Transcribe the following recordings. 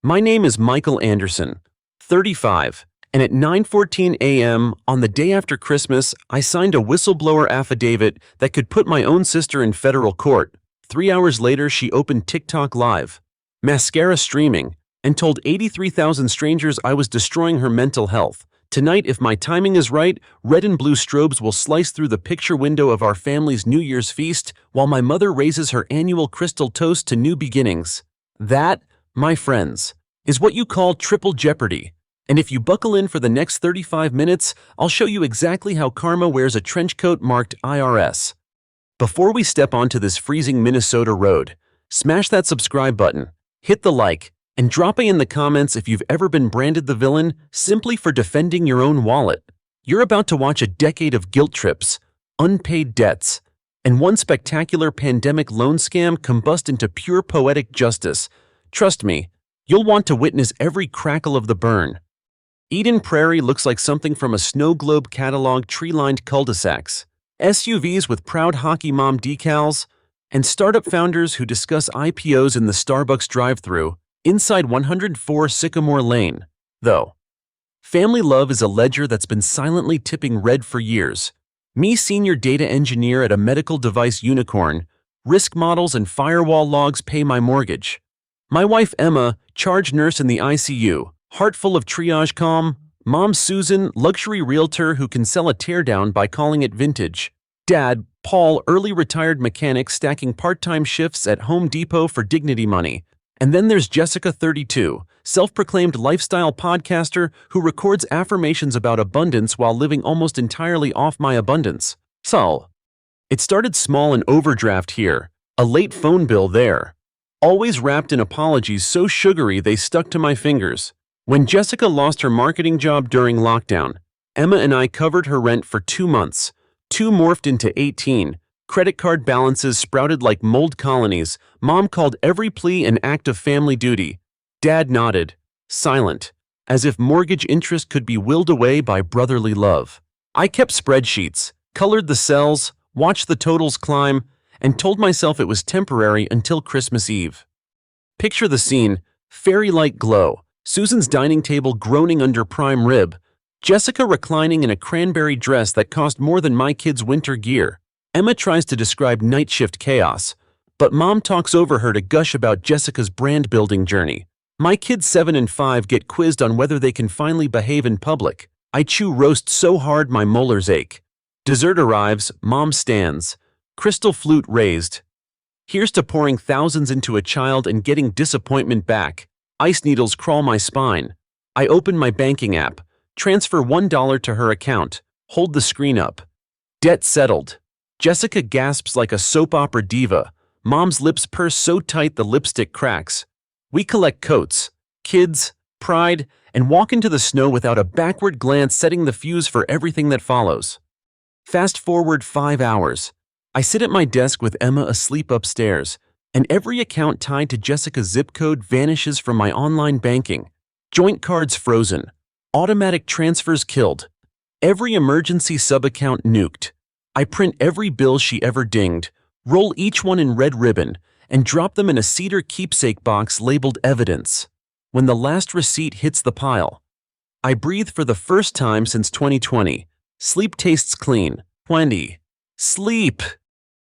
My name is Michael Anderson, 35, and at 9:14 a.m. on the day after Christmas, I signed a whistleblower affidavit that could put my own sister in federal court. 3 hours later, she opened TikTok Live, mascara streaming, and told 83,000 strangers I was destroying her mental health. Tonight, if my timing is right, red and blue strobes will slice through the picture window of our family's New Year's feast while my mother raises her annual crystal toast to new beginnings. That, my friends, is what you call triple jeopardy. And if you buckle in for the next 35 minutes, I'll show you exactly how karma wears a trench coat marked IRS. Before we step onto this freezing Minnesota road, smash that subscribe button, hit the like, and drop in the comments if you've ever been branded the villain simply for defending your own wallet. You're about to watch a decade of guilt trips, unpaid debts, and one spectacular pandemic loan scam combust into pure poetic justice. Trust me, you'll want to witness every crackle of the burn. Eden Prairie looks like something from a snow globe catalog tree-lined cul-de-sacs, SUVs with proud hockey mom decals, and startup founders who discuss IPOs in the Starbucks drive-thru inside 104 Sycamore Lane. Though, family love is a ledger that's been silently tipping red for years. Me, senior data engineer at a medical device unicorn, risk models and firewall logs pay my mortgage. My wife Emma, charge nurse in the ICU, heart full of triage calm. Mom Susan, luxury realtor who can sell a teardown by calling it vintage. Dad, Paul, early retired mechanic stacking part-time shifts at Home Depot for dignity money. And then there's Jessica, 32, self-proclaimed lifestyle podcaster who records affirmations about abundance while living almost entirely off my abundance. So, it started small, an overdraft here, a late phone bill there. Always wrapped in apologies so sugary they stuck to my fingers. When Jessica lost her marketing job during lockdown, Emma and I covered her rent for 2 months. 2 morphed into 18. Credit card balances sprouted like mold colonies. Mom called every plea an act of family duty. Dad nodded, silent, as if mortgage interest could be willed away by brotherly love. I kept spreadsheets, colored the cells, watched the totals climb, and told myself it was temporary until Christmas Eve. Picture the scene, fairy-like glow, Susan's dining table groaning under prime rib, Jessica reclining in a cranberry dress that cost more than my kids' winter gear. Emma tries to describe night shift chaos, but Mom talks over her to gush about Jessica's brand-building journey. My kids 7 and 5 get quizzed on whether they can finally behave in public. I chew roast so hard my molars ache. Dessert arrives, Mom stands, crystal flute raised. Here's to pouring thousands into a child and getting disappointment back. Ice needles crawl my spine. I open my banking app, transfer $1 to her account, hold the screen up. Debt settled. Jessica gasps like a soap opera diva. Mom's lips purse so tight the lipstick cracks. We collect coats, kids, pride, and walk into the snow without a backward glance, setting the fuse for everything that follows. Fast forward 5 hours. I sit at my desk with Emma asleep upstairs, and every account tied to Jessica's zip code vanishes from my online banking. Joint cards frozen. Automatic transfers killed. Every emergency sub-account nuked. I print every bill she ever dinged, roll each one in red ribbon, and drop them in a cedar keepsake box labeled evidence. When the last receipt hits the pile, I breathe for the first time since 2020. Sleep tastes clean. 20. Sleep.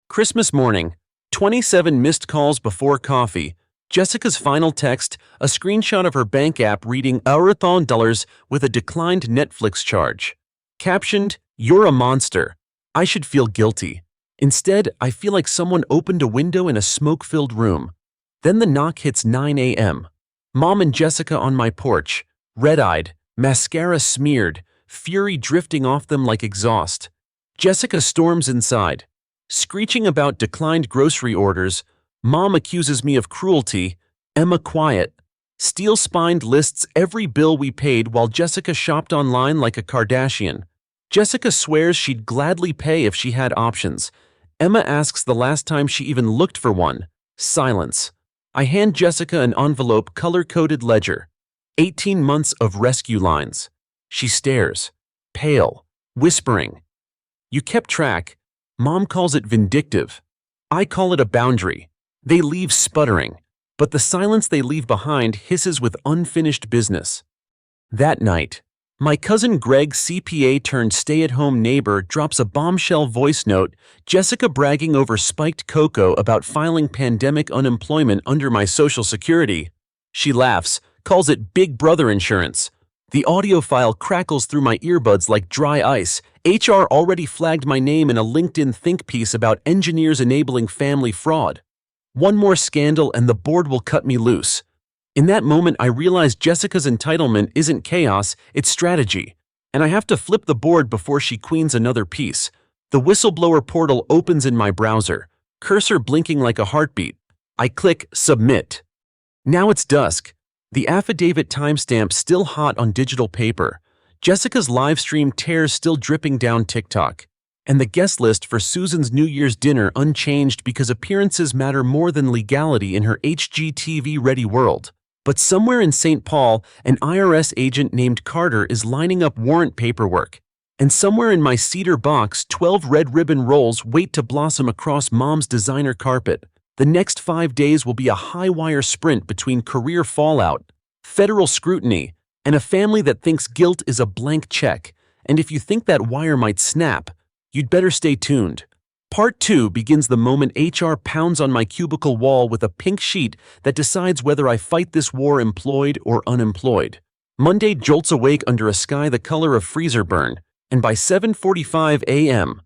Christmas morning. 27 missed calls before coffee. Jessica's final text, a screenshot of her bank app reading $1,000 with a declined Netflix charge. Captioned, "You're a monster. I should feel guilty. Instead, I feel like someone opened a window in a smoke-filled room." Then the knock hits 9 a.m. Mom and Jessica on my porch, red-eyed, mascara smeared, fury drifting off them like exhaust. Jessica storms inside, screeching about declined grocery orders. Mom accuses me of cruelty. Emma quiet, steel-spined lists every bill we paid while Jessica shopped online like a Kardashian. Jessica swears she'd gladly pay if she had options. Emma asks the last time she even looked for one. Silence. I hand Jessica an envelope, color-coded ledger. 18 months of rescue lines. She stares, pale, whispering. You kept track. Mom calls it vindictive. I call it a boundary. They leave sputtering. but the silence they leave behind hisses with unfinished business. That night, my cousin Greg's CPA turned stay-at-home neighbor drops a bombshell voice note, Jessica bragging over spiked cocoa about filing pandemic unemployment under my Social Security. She laughs, calls it Big Brother insurance. The audio file crackles through my earbuds like dry ice. HR already flagged my name in a LinkedIn think piece about engineers enabling family fraud. One more scandal and the board will cut me loose. In that moment, I realize Jessica's entitlement isn't chaos, it's strategy. And I have to flip the board before she queens another piece. The whistleblower portal opens in my browser, cursor blinking like a heartbeat. I click Submit. Now it's dusk. The affidavit timestamp still hot on digital paper. Jessica's live stream tears still dripping down TikTok. And the guest list for Susan's New Year's dinner unchanged because appearances matter more than legality in her HGTV-ready world. But somewhere in St. Paul, an IRS agent named Carter is lining up warrant paperwork. And somewhere in my cedar box, 12 red ribbon rolls wait to blossom across mom's designer carpet. The next 5 days will be a high-wire sprint between career fallout, federal scrutiny, and a family that thinks guilt is a blank check. And if you think that wire might snap, you'd better stay tuned. Part 2 begins the moment HR pounds on my cubicle wall with a pink sheet that decides whether I fight this war employed or unemployed. Monday jolts awake under a sky the color of freezer burn, and by 7:45 a.m.,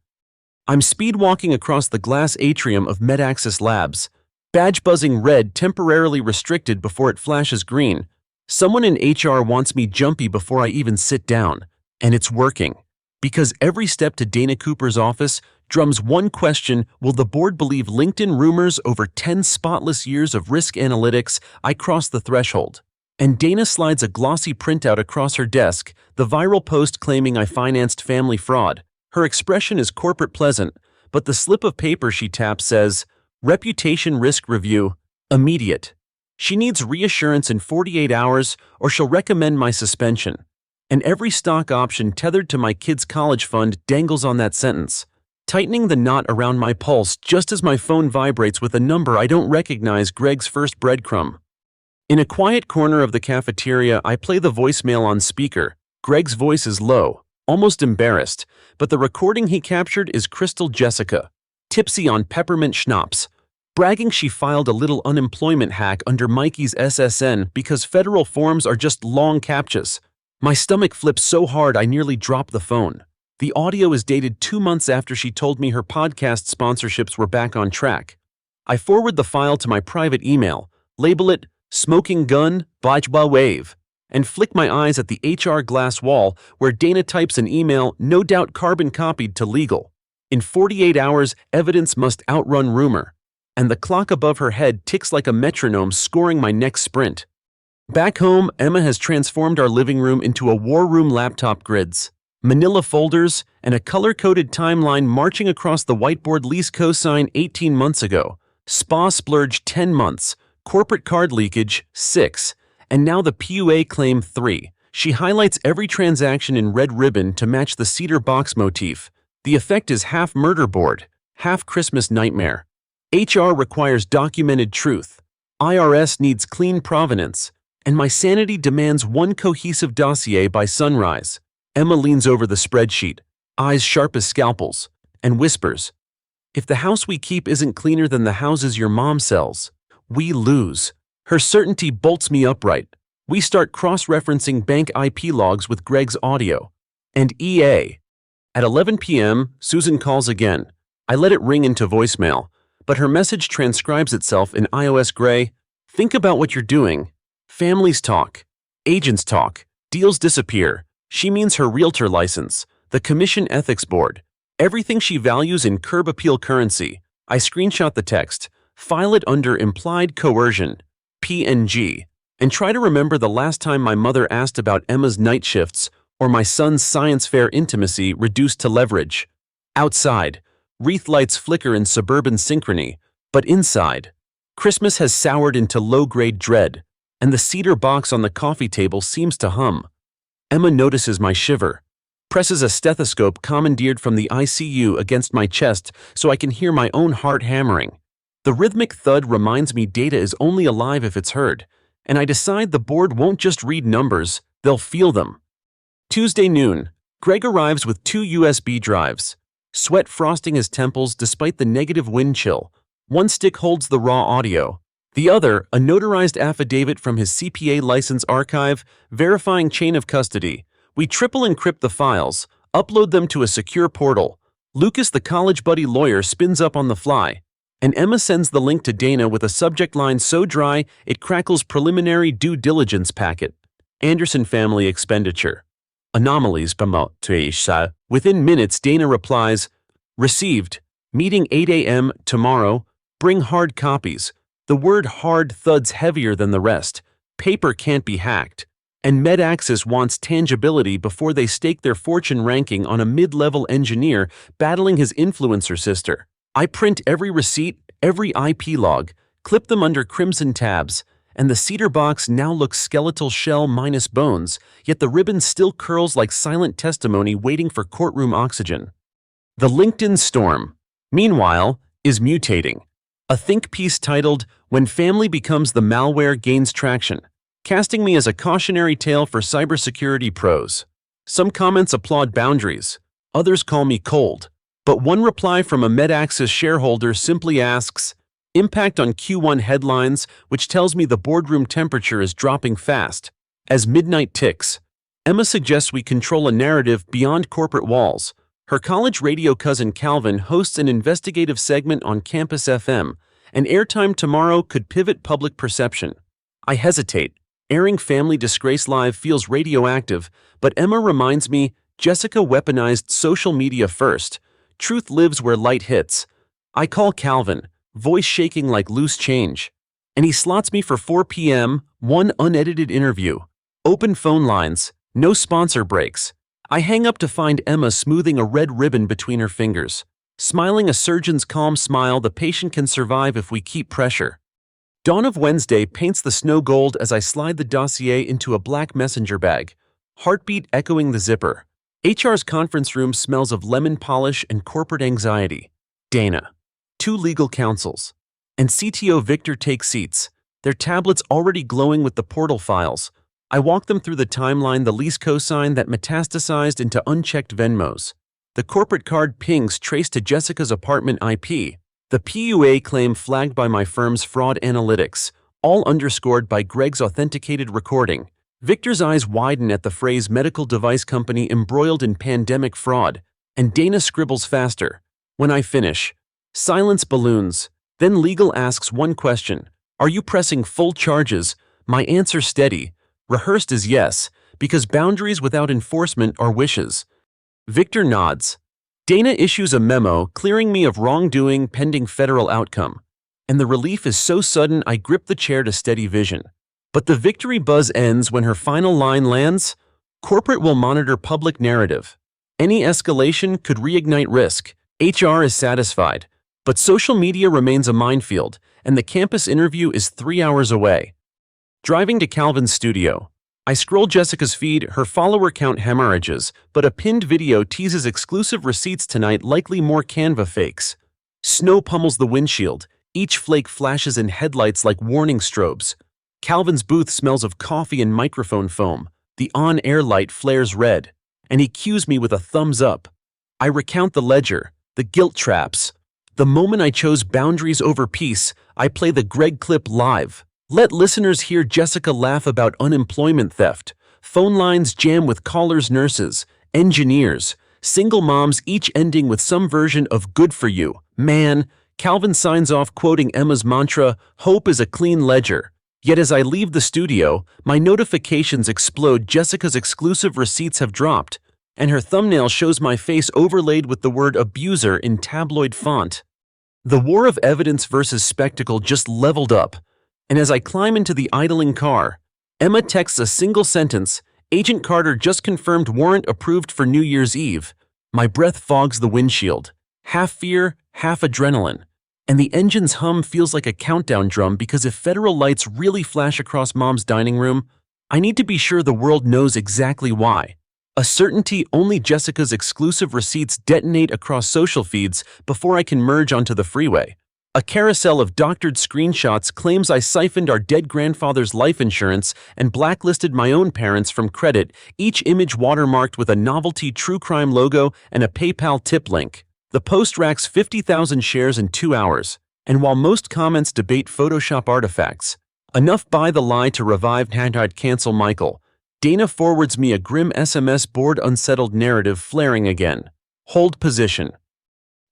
I'm speed-walking across the glass atrium of MedAxis Labs, badge buzzing red temporarily restricted before it flashes green. Someone in HR wants me jumpy before I even sit down, and it's working. Because every step to Dana Cooper's office drums one question: will the board believe LinkedIn rumors over 10 spotless years of risk analytics? I cross the threshold. And Dana slides a glossy printout across her desk, the viral post claiming I financed family fraud. Her expression is corporate pleasant, but the slip of paper she taps says, Reputation Risk Review, immediate. She needs reassurance in 48 hours or she'll recommend my suspension. And every stock option tethered to my kid's college fund dangles on that sentence, tightening the knot around my pulse just as my phone vibrates with a number I don't recognize. Greg's first breadcrumb. In a quiet corner of the cafeteria, I play the voicemail on speaker. Greg's voice is low, almost embarrassed, but the recording he captured is crystal Jessica, tipsy on peppermint schnapps, bragging she filed a little unemployment hack under Mikey's SSN because federal forms are just long captchas. My stomach flips so hard I nearly drop the phone. The audio is dated 2 months after she told me her podcast sponsorships were back on track. I forward the file to my private email, label it Smoking Gun, Bajwa Wave, and flick my eyes at the HR glass wall where Dana types an email no doubt carbon copied to legal. In 48 hours, evidence must outrun rumor. And the clock above her head ticks like a metronome scoring my next sprint. Back home, Emma has transformed our living room into a war room. Laptop grids, manila folders, and a color-coded timeline marching across the whiteboard. Lease cosign 18 months ago. Spa splurge 10 months. Corporate card leakage 6. And now the PUA claim 3. She highlights every transaction in red ribbon to match the cedar box motif. The effect is half murder board, half Christmas nightmare. HR requires documented truth. IRS needs clean provenance. And my sanity demands one cohesive dossier by sunrise. Emma leans over the spreadsheet, eyes sharp as scalpels, and whispers, "If the house we keep isn't cleaner than the houses your mom sells, we lose." Her certainty bolts me upright. We start cross-referencing bank IP logs with Greg's audio. And EA. At 11 p.m., Susan calls again. I let it ring into voicemail, but her message transcribes itself in iOS gray. Think about what you're doing. Families talk. Agents talk. Deals disappear. She means her realtor license, the commission ethics board, everything she values in curb appeal currency. I screenshot the text, file it under implied coercion, PNG, and try to remember the last time my mother asked about Emma's night shifts or my son's science fair intimacy reduced to leverage. Outside, wreath lights flicker in suburban synchrony, but inside, Christmas has soured into low-grade dread, and the cedar box on the coffee table seems to hum. Emma notices my shiver, presses a stethoscope commandeered from the ICU against my chest so I can hear my own heart hammering. The rhythmic thud reminds me data is only alive if it's heard, and I decide the board won't just read numbers, they'll feel them. Tuesday noon, Greg arrives with 2 USB drives. Sweat frosting his temples despite the negative wind chill. One stick holds the raw audio. The other, a notarized affidavit from his CPA license archive, verifying chain of custody. We triple encrypt the files, upload them to a secure portal. Lucas, the college buddy lawyer, spins up on the fly, and Emma sends the link to Dana with a subject line so dry it crackles preliminary due diligence packet. Anderson family expenditure. Anomalies. Within minutes, Dana replies, received, meeting 8 a.m. tomorrow, bring hard copies. The word hard thuds heavier than the rest. Paper can't be hacked. And MedAxis wants tangibility before they stake their fortune ranking on a mid-level engineer battling his influencer sister. I print every receipt, every IP log, clip them under crimson tabs, and the cedar box now looks skeletal shell minus bones, yet the ribbon still curls like silent testimony waiting for courtroom oxygen. The LinkedIn storm, meanwhile, is mutating. A think piece titled, When Family Becomes the Malware Gains Traction, casting me as a cautionary tale for cybersecurity pros. Some comments applaud boundaries, others call me cold, but one reply from a MedAxis shareholder simply asks, impact on Q1 headlines, which tells me the boardroom temperature is dropping fast. As midnight ticks, Emma suggests we control a narrative beyond corporate walls. Her college radio cousin Calvin hosts an investigative segment on Campus FM, and airtime tomorrow could pivot public perception. I hesitate. Airing Family Disgrace Live feels radioactive, but Emma reminds me Jessica weaponized social media first. Truth lives where light hits. I call Calvin, voice shaking like loose change, and he slots me for 4 p.m., one unedited interview. Open phone lines, no sponsor breaks. I hang up to find Emma smoothing a red ribbon between her fingers, smiling a surgeon's calm smile the patient can survive if we keep pressure. Dawn of Wednesday paints the snow gold as I slide the dossier into a black messenger bag, heartbeat echoing the zipper. HR's conference room smells of lemon polish and corporate anxiety. Dana, 2 legal counsels, and CTO Victor take seats, their tablets already glowing with the portal files. I walk them through the timeline, the lease cosign that metastasized into unchecked Venmos. The corporate card pings traced to Jessica's apartment IP. The PUA claim flagged by my firm's fraud analytics, all underscored by Greg's authenticated recording. Victor's eyes widen at the phrase medical device company embroiled in pandemic fraud, and Dana scribbles faster. When I finish, silence balloons. Then legal asks one question. Are you pressing full charges? My answer steady. Rehearsed is yes, because boundaries without enforcement are wishes. Victor nods. Dana issues a memo clearing me of wrongdoing pending federal outcome, and the relief is so sudden I grip the chair to steady vision. But the victory buzz ends when her final line lands. Corporate will monitor public narrative. Any escalation could reignite risk. HR is satisfied, but social media remains a minefield, and the campus interview is 3 hours away. Driving to Calvin's studio, I scroll Jessica's feed. Her follower count hemorrhages, but a pinned video teases exclusive receipts tonight, likely more Canva fakes. Snow pummels the windshield. Each flake flashes in headlights like warning strobes. Calvin's booth smells of coffee and microphone foam. The on-air light flares red, and he cues me with a thumbs up. I recount the ledger, the guilt traps. The moment I chose boundaries over peace, I play the Greg clip live. Let listeners hear Jessica laugh about unemployment theft. Phone lines jam with callers, nurses, engineers, single moms, each ending with some version of good for you, man. Calvin signs off quoting Emma's mantra, hope is a clean ledger. Yet as I leave the studio, my notifications explode. Jessica's exclusive receipts have dropped, and her thumbnail shows my face overlaid with the word abuser in tabloid font. The war of evidence versus spectacle just leveled up, and as I climb into the idling car, Emma texts a single sentence, Agent Carter just confirmed warrant approved for New Year's Eve. My breath fogs the windshield, half fear, half adrenaline, and the engine's hum feels like a countdown drum because if federal lights really flash across Mom's dining room, I need to be sure the world knows exactly why. A certainty only Jessica's exclusive receipts detonate across social feeds before I can merge onto the freeway. A carousel of doctored screenshots claims I siphoned our dead grandfather's life insurance and blacklisted my own parents from credit, each image watermarked with a novelty true crime logo and a PayPal tip link. The post racks 50,000 shares in 2 hours, and while most comments debate Photoshop artifacts, enough buy the lie to revive #cancel Michael, Dana forwards me a grim SMS board unsettled narrative flaring again. Hold position.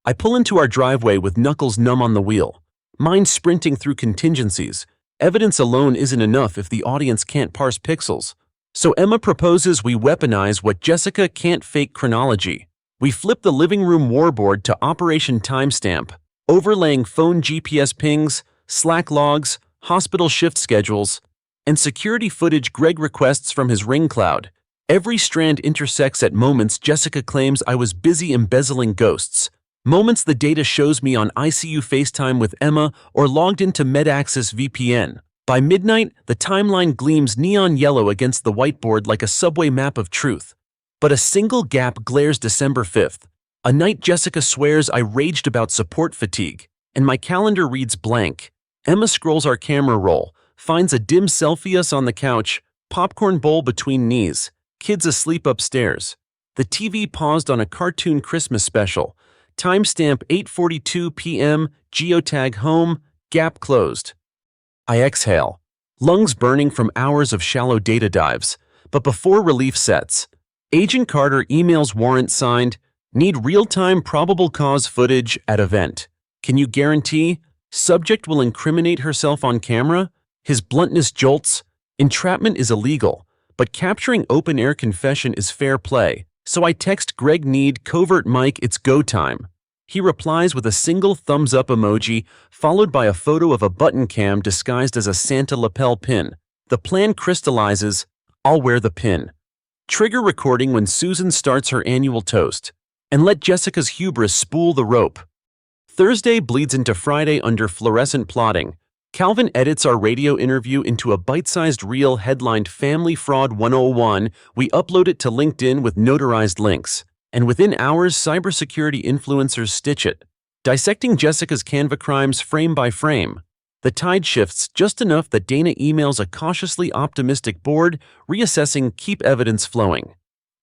I pull into our driveway with knuckles numb on the wheel, mind sprinting through contingencies. Evidence alone isn't enough if the audience can't parse pixels. So Emma proposes we weaponize what Jessica can't fake: chronology. We flip the living room warboard to Operation Timestamp, overlaying phone GPS pings, Slack logs, hospital shift schedules, and security footage Greg requests from his ring cloud. Every strand intersects at moments Jessica claims I was busy embezzling ghosts, moments the data shows me on ICU FaceTime with Emma or logged into MedAccess VPN. By midnight, the timeline gleams neon yellow against the whiteboard like a subway map of truth. But a single gap glares: December 5th, a night Jessica swears I raged about support fatigue, and my calendar reads blank. Emma scrolls our camera roll, finds a dim selfie us on the couch, popcorn bowl between knees, kids asleep upstairs. The TV paused on a cartoon Christmas special. Timestamp 8:42 p.m., geotag home, gap closed. I exhale, lungs burning from hours of shallow data dives. But before relief sets, Agent Carter emails warrant signed, need real-time probable cause footage at event. Can you guarantee? Subject will incriminate herself on camera? His bluntness jolts. Entrapment is illegal, but capturing open-air confession is fair play. So I text Greg, need covert mic, it's go time. He replies with a single thumbs-up emoji, followed by a photo of a button cam disguised as a Santa lapel pin. The plan crystallizes: I'll wear the pin. Trigger recording when Susan starts her annual toast. And let Jessica's hubris spool the rope. Thursday bleeds into Friday under fluorescent plotting. Calvin edits our radio interview into a bite-sized reel headlined Family Fraud 101. We upload it to LinkedIn with notarized links. And within hours, cybersecurity influencers stitch it, dissecting Jessica's Canva crimes frame by frame. The tide shifts just enough that Dana emails a cautiously optimistic board, reassessing keep evidence flowing.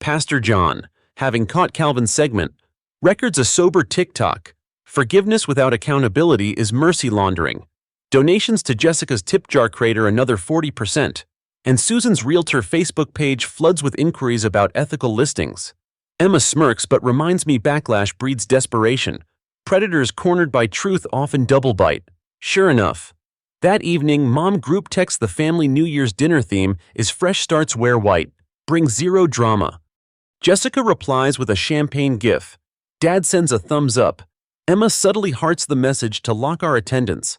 Pastor John, having caught Calvin's segment, records a sober TikTok. Forgiveness without accountability is mercy laundering. Donations to Jessica's tip jar crater another 40%. And Susan's realtor Facebook page floods with inquiries about ethical listings. Emma smirks but reminds me backlash breeds desperation. Predators cornered by truth often double bite. Sure enough, that evening, Mom group texts the family New Year's dinner theme is fresh starts wear white, bring zero drama. Jessica replies with a champagne gif. Dad sends a thumbs up. Emma subtly hearts the message to lock our attendance.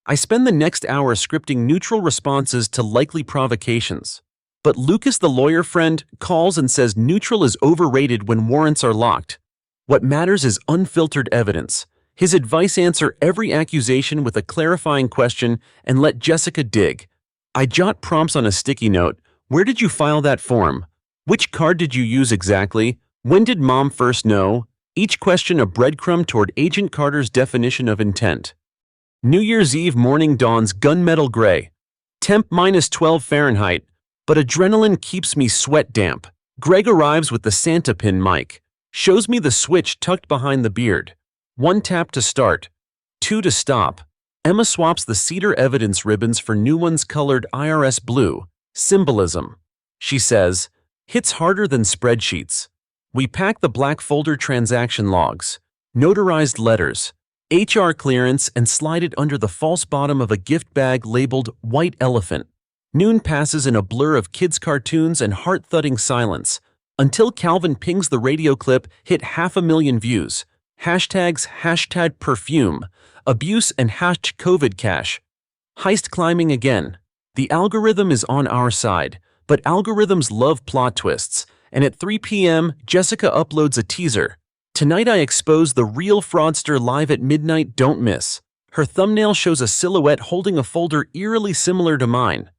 I spend the next hour scripting neutral responses to likely provocations. But Lucas, the lawyer friend, calls and says neutral is overrated when warrants are locked. What matters is unfiltered evidence. His advice: answer every accusation with a clarifying question and let Jessica dig. I jot prompts on a sticky note. Where did you file that form? Which card did you use exactly? When did Mom first know? Each question a breadcrumb toward Agent Carter's definition of intent. New Year's Eve morning dawns gunmetal gray. Temp -12 Fahrenheit, but adrenaline keeps me sweat damp. Greg arrives with the Santa pin mic, shows me the switch tucked behind the beard. 1 tap to start, 2 to stop. Emma swaps the cedar evidence ribbons for new ones colored IRS blue. Symbolism. She says, hits harder than spreadsheets. We pack the black folder transaction logs, notarized letters, HR clearance, and slide it under the false bottom of a gift bag labeled White Elephant. Noon passes in a blur of kids' cartoons and heart-thudding silence, until Calvin pings the radio clip, hit 500,000 views. Hashtags #perfume, abuse, and #COVID cash. Heist climbing again. The algorithm is on our side, but algorithms love plot twists, and at 3 p.m., Jessica uploads a teaser. Tonight I expose the real fraudster live at midnight, don't miss. Her thumbnail shows a silhouette holding a folder eerily similar to mine.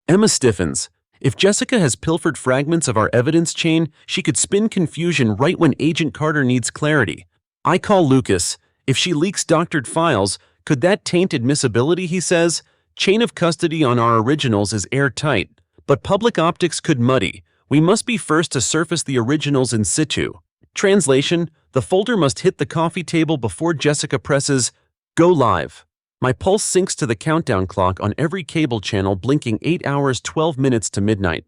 Emma stiffens. If Jessica has pilfered fragments of our evidence chain, she could spin confusion right when Agent Carter needs clarity. I call Lucas. If she leaks doctored files, Could that taint admissibility, he says? Chain of custody on our originals is airtight, but public optics could muddy. We must be first to surface the originals in situ. Translation: the folder must hit the coffee table before Jessica presses go live. My pulse sinks to the countdown clock on every cable channel blinking 8 hours 12 minutes to midnight.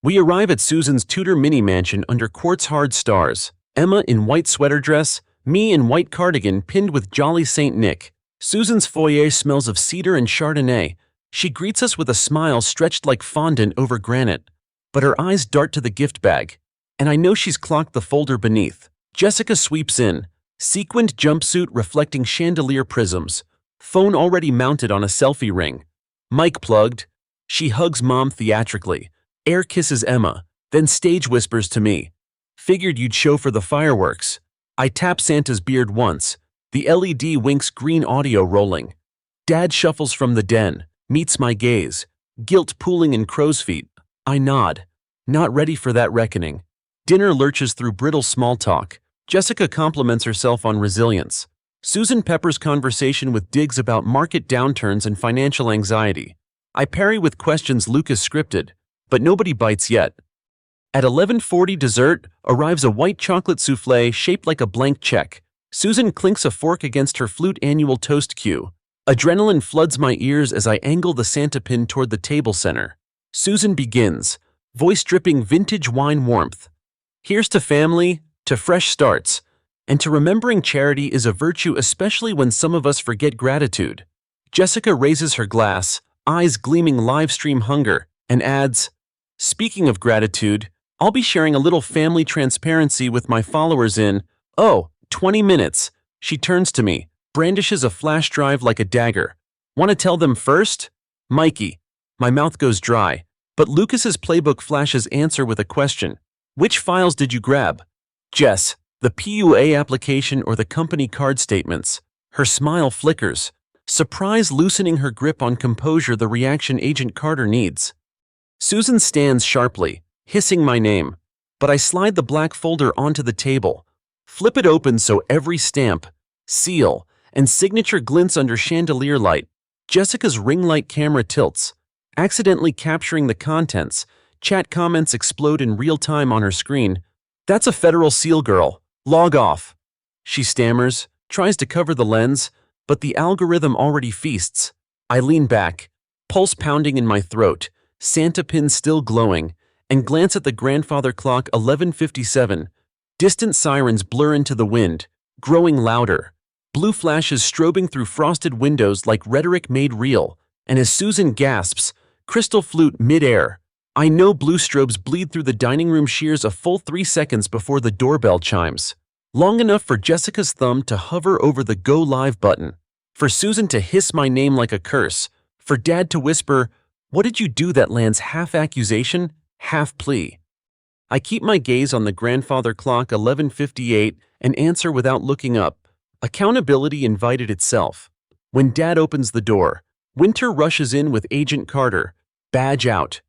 We arrive at Susan's Tudor mini mansion under quartz-hard stars. Emma in white sweater dress, me in white cardigan pinned with Jolly St. Nick. Susan's foyer smells of cedar and Chardonnay. She greets us with a smile stretched like fondant over granite. But her eyes dart to the gift bag, and I know she's clocked the folder beneath. Jessica sweeps in, sequined jumpsuit reflecting chandelier prisms, phone already mounted on a selfie ring. Mic plugged. She hugs Mom theatrically, air kisses Emma, then stage whispers to me. Figured you'd show for the fireworks. I tap Santa's beard once. The LED winks green audio rolling. Dad shuffles from the den, meets my gaze, guilt pooling in crow's feet. I nod, not ready for that reckoning. Dinner lurches through brittle small talk. Jessica compliments herself on resilience. Susan peppers conversation with digs about market downturns and financial anxiety. I parry with questions Lucas scripted, but nobody bites yet. At 11:40 dessert arrives a white chocolate soufflé shaped like a blank check. Susan clinks a fork against her flute annual toast cue. Adrenaline floods my ears as I angle the Santa pin toward the table center. Susan begins, voice dripping vintage wine warmth. Here's to family, to fresh starts, and to remembering charity is a virtue especially when some of us forget gratitude. Jessica raises her glass, eyes gleaming live stream hunger, and adds, speaking of gratitude, I'll be sharing a little family transparency with my followers in, 20 minutes. She turns to me, brandishes a flash drive like a dagger. Want to tell them first? Mikey. My mouth goes dry, but Lucas's playbook flashes answer with a question. Which files did you grab? Jess, the PUA application or the company card statements? Her smile flickers, surprise loosening her grip on composure the reaction Agent Carter needs. Susan stands sharply, hissing my name, but I slide the black folder onto the table, flip it open so every stamp, seal, and signature glints under chandelier light. Jessica's ring light camera tilts, accidentally capturing the contents. Chat comments explode in real time on her screen. That's a federal seal, girl. Log off. She stammers, tries to cover the lens, but the algorithm already feasts. I lean back, pulse pounding in my throat, Santa pin still glowing, and glance at the grandfather clock 11:57. Distant sirens blur into the wind, growing louder. Blue flashes strobing through frosted windows like rhetoric made real, and as Susan gasps, crystal flute mid-air. I know blue strobes bleed through the dining room shears a full 3 seconds before the doorbell chimes. Long enough for Jessica's thumb to hover over the go live button, for Susan to hiss my name like a curse, for Dad to whisper, what did you do, that lands half accusation, half plea. I keep my gaze on the grandfather clock 11:58 and answer without looking up. Accountability invited itself. When Dad opens the door, Winter rushes in with Agent Carter, badge out.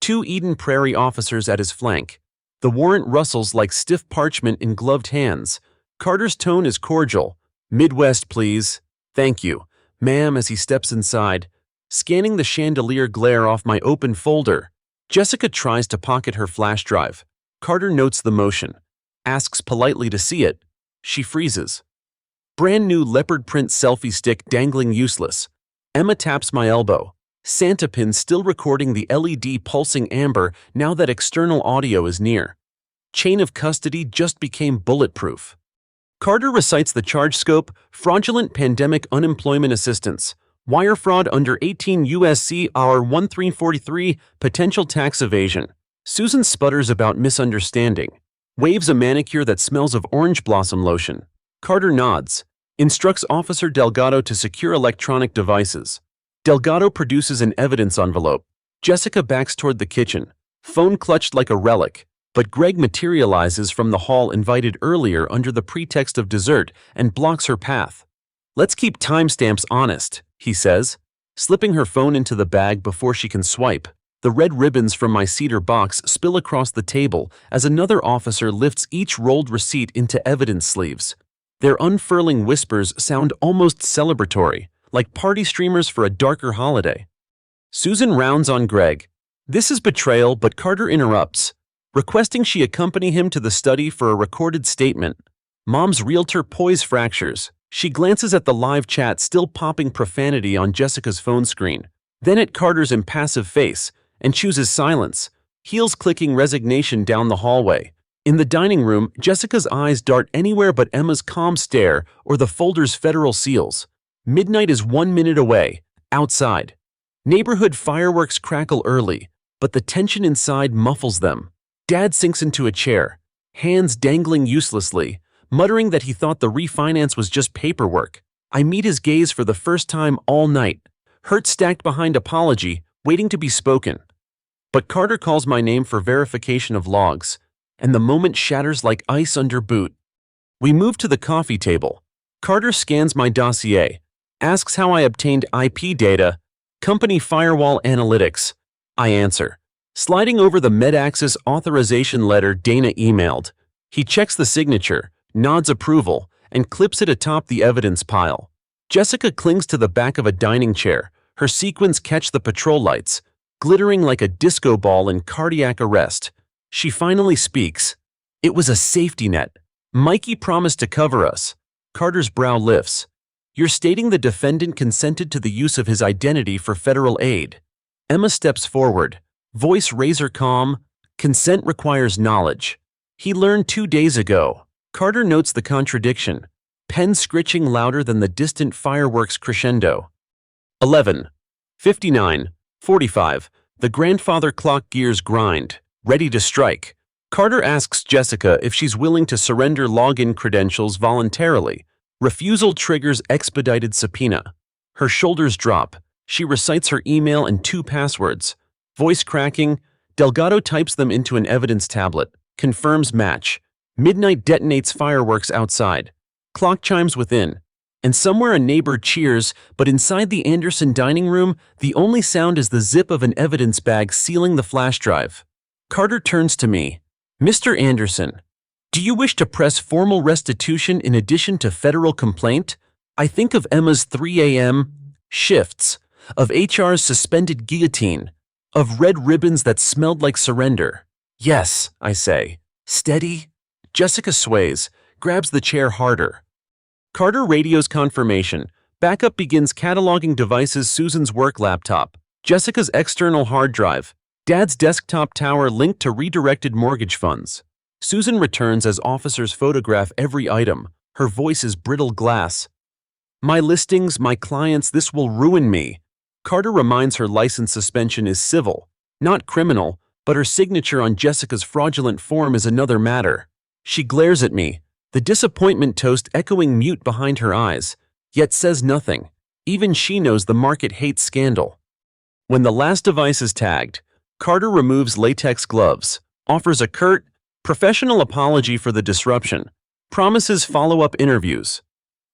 2 Eden Prairie officers at his flank. The warrant rustles like stiff parchment in gloved hands. Carter's tone is cordial. Midwest, please. Thank you, ma'am, as he steps inside, scanning the chandelier glare off my open folder. Jessica tries to pocket her flash drive. Carter notes the motion, asks politely to see it. She freezes. Brand new leopard print selfie stick dangling useless. Emma taps my elbow. Santa pin still recording the LED pulsing amber now that external audio is near. Chain of custody just became bulletproof. Carter recites the charge scope, fraudulent pandemic unemployment assistance, wire fraud under 18 U.S.C. R. 1343, potential tax evasion. Susan sputters about misunderstanding, waves a manicure that smells of orange blossom lotion. Carter nods, instructs Officer Delgado to secure electronic devices. Delgado produces an evidence envelope. Jessica backs toward the kitchen, phone clutched like a relic, but Greg materializes from the hall invited earlier under the pretext of dessert and blocks her path. Let's keep timestamps honest, he says, slipping her phone into the bag before she can swipe. The red ribbons from my cedar box spill across the table as another officer lifts each rolled receipt into evidence sleeves. Their unfurling whispers sound almost celebratory, like party streamers for a darker holiday. Susan rounds on Greg. This is betrayal, but Carter interrupts, requesting she accompany him to the study for a recorded statement. Mom's realtor poise fractures. She glances at the live chat still popping profanity on Jessica's phone screen, then at Carter's impassive face, and chooses silence, heels clicking resignation down the hallway. In the dining room, Jessica's eyes dart anywhere but Emma's calm stare or the folder's federal seals. Midnight is 1 minute away. Outside, neighborhood fireworks crackle early, but the tension inside muffles them. Dad sinks into a chair, hands dangling uselessly, muttering that he thought the refinance was just paperwork. I meet his gaze for the first time all night, hurt stacked behind apology, waiting to be spoken. But Carter calls my name for verification of logs, and the moment shatters like ice under boot. We move to the coffee table. Carter scans my dossier, asks how I obtained IP data, company firewall analytics. I answer, sliding over the MedAccess authorization letter Dana emailed. He checks the signature, nods approval, and clips it atop the evidence pile. Jessica clings to the back of a dining chair. Her sequins catch the patrol lights, glittering like a disco ball in cardiac arrest. She finally speaks. It was a safety net. Mikey promised to cover us. Carter's brow lifts. You're stating the defendant consented to the use of his identity for federal aid. Emma steps forward, voice razor calm. Consent requires knowledge. He learned 2 days ago. Carter notes the contradiction, pen scritching louder than the distant fireworks crescendo. 11:59:45. The grandfather clock gears grind, ready to strike. Carter asks Jessica if she's willing to surrender login credentials voluntarily. Refusal triggers expedited subpoena. Her shoulders drop. She recites her email and 2 passwords. Voice cracking, Delgado types them into an evidence tablet. Confirms match. Midnight detonates fireworks outside. Clock chimes within. And somewhere a neighbor cheers, but inside the Anderson dining room, the only sound is the zip of an evidence bag sealing the flash drive. Carter turns to me. Mr. Anderson, do you wish to press formal restitution in addition to federal complaint? I think of Emma's 3 a.m. shifts, of HR's suspended guillotine, of red ribbons that smelled like surrender. Yes, I say. Steady? Jessica sways, grabs the chair harder. Carter radios confirmation. Backup begins cataloging devices: Susan's work laptop, Jessica's external hard drive, Dad's desktop tower linked to redirected mortgage funds. Susan returns as officers photograph every item. Her voice is brittle glass. My listings, my clients, this will ruin me. Carter reminds her license suspension is civil, not criminal, but her signature on Jessica's fraudulent form is another matter. She glares at me, the disappointment toast echoing mute behind her eyes, yet says nothing. Even she knows the market hates scandal. When the last device is tagged, Carter removes latex gloves, offers a curt, professional apology for the disruption, promises follow-up interviews.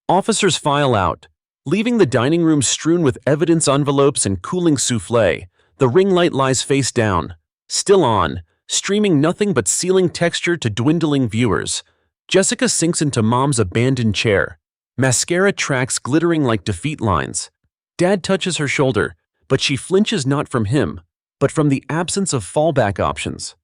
Officers file out, leaving the dining room strewn with evidence envelopes and cooling souffle. The ring light lies face down, still on, streaming nothing but ceiling texture to dwindling viewers. Jessica sinks into Mom's abandoned chair, mascara tracks glittering like defeat lines. Dad touches her shoulder, but she flinches not from him, but from the absence of fallback options.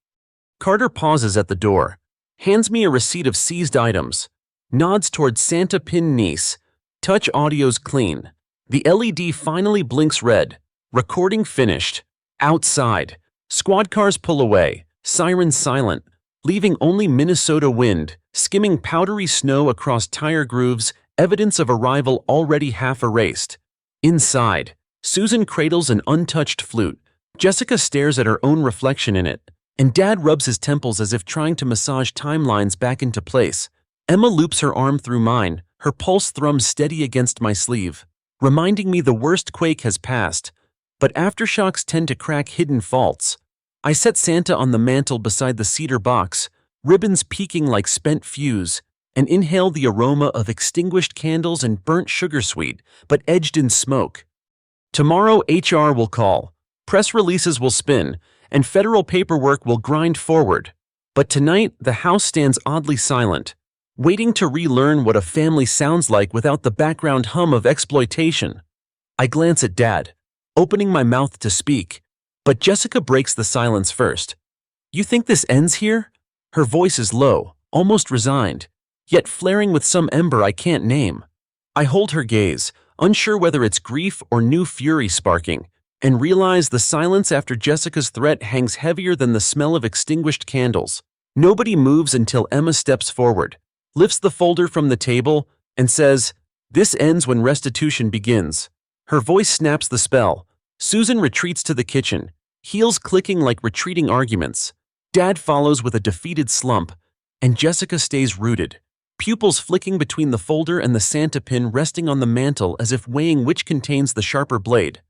Carter pauses at the door, hands me a receipt of seized items, nods toward Santa pin niece. Touch audio's clean. The LED finally blinks red. Recording finished. Outside, squad cars pull away, sirens silent, leaving only Minnesota wind, skimming powdery snow across tire grooves, evidence of arrival already half erased. Inside, Susan cradles an untouched flute. Jessica stares at her own reflection in it, and Dad rubs his temples as if trying to massage timelines back into place. Emma loops her arm through mine, her pulse thrums steady against my sleeve, reminding me the worst quake has passed, but aftershocks tend to crack hidden faults. I set Santa on the mantel beside the cedar box, ribbons peaking like spent fuse, and inhale the aroma of extinguished candles and burnt sugar sweet, but edged in smoke. Tomorrow HR will call, press releases will spin, and federal paperwork will grind forward. But tonight, the house stands oddly silent. waiting to relearn what a family sounds like without the background hum of exploitation. I glance at Dad, opening my mouth to speak, but Jessica breaks the silence first. "You think this ends here?" Her voice is low, almost resigned, yet flaring with some ember I can't name. I hold her gaze, unsure whether it's grief or new fury sparking, and realize the silence after Jessica's threat hangs heavier than the smell of extinguished candles. Nobody moves until Emma steps forward, lifts the folder from the table, and says, "This ends when restitution begins." Her voice snaps the spell. Susan retreats to the kitchen, heels clicking like retreating arguments. Dad follows with a defeated slump, and Jessica stays rooted, pupils flicking between the folder and the Santa pin resting on the mantel as if weighing which contains the sharper blade.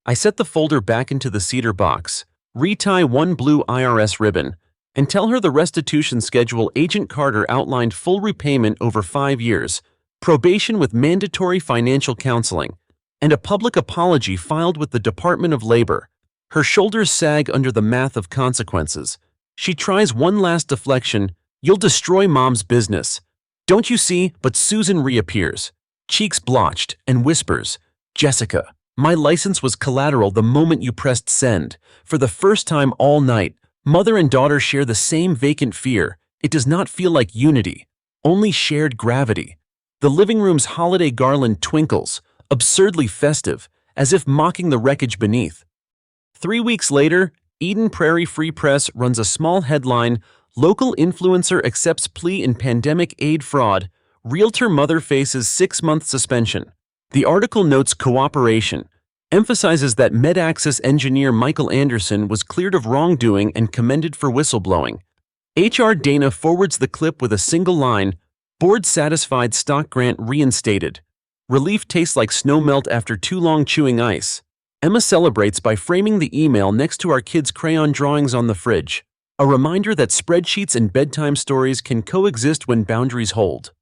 I set the folder back into the cedar box, retie one blue IRS ribbon, and tell her the restitution schedule Agent Carter outlined: full repayment over 5 years, probation with mandatory financial counseling, and a public apology filed with the Department of Labor. Her shoulders sag under the math of consequences. She tries one last deflection: "You'll destroy Mom's business. Don't you see?" But Susan reappears, cheeks blotched, and whispers, "Jessica, my license was collateral the moment you pressed send. For the first time all night, mother and daughter share the same vacant fear. It does not feel like unity, only shared gravity." The living room's holiday garland twinkles, absurdly festive, as if mocking the wreckage beneath. 3 weeks later, Eden Prairie Free Press runs a small headline: "Local influencer accepts plea in pandemic aid fraud. Realtor mother faces 6-month suspension." The article notes cooperation, emphasizes that MedAccess engineer Michael Anderson was cleared of wrongdoing and commended for whistleblowing. HR Dana forwards the clip with a single line: "Board satisfied, stock grant reinstated. Relief tastes like snow melt after too long chewing ice." Emma celebrates by framing the email next to our kids' crayon drawings on the fridge, a reminder that spreadsheets and bedtime stories can coexist when boundaries hold.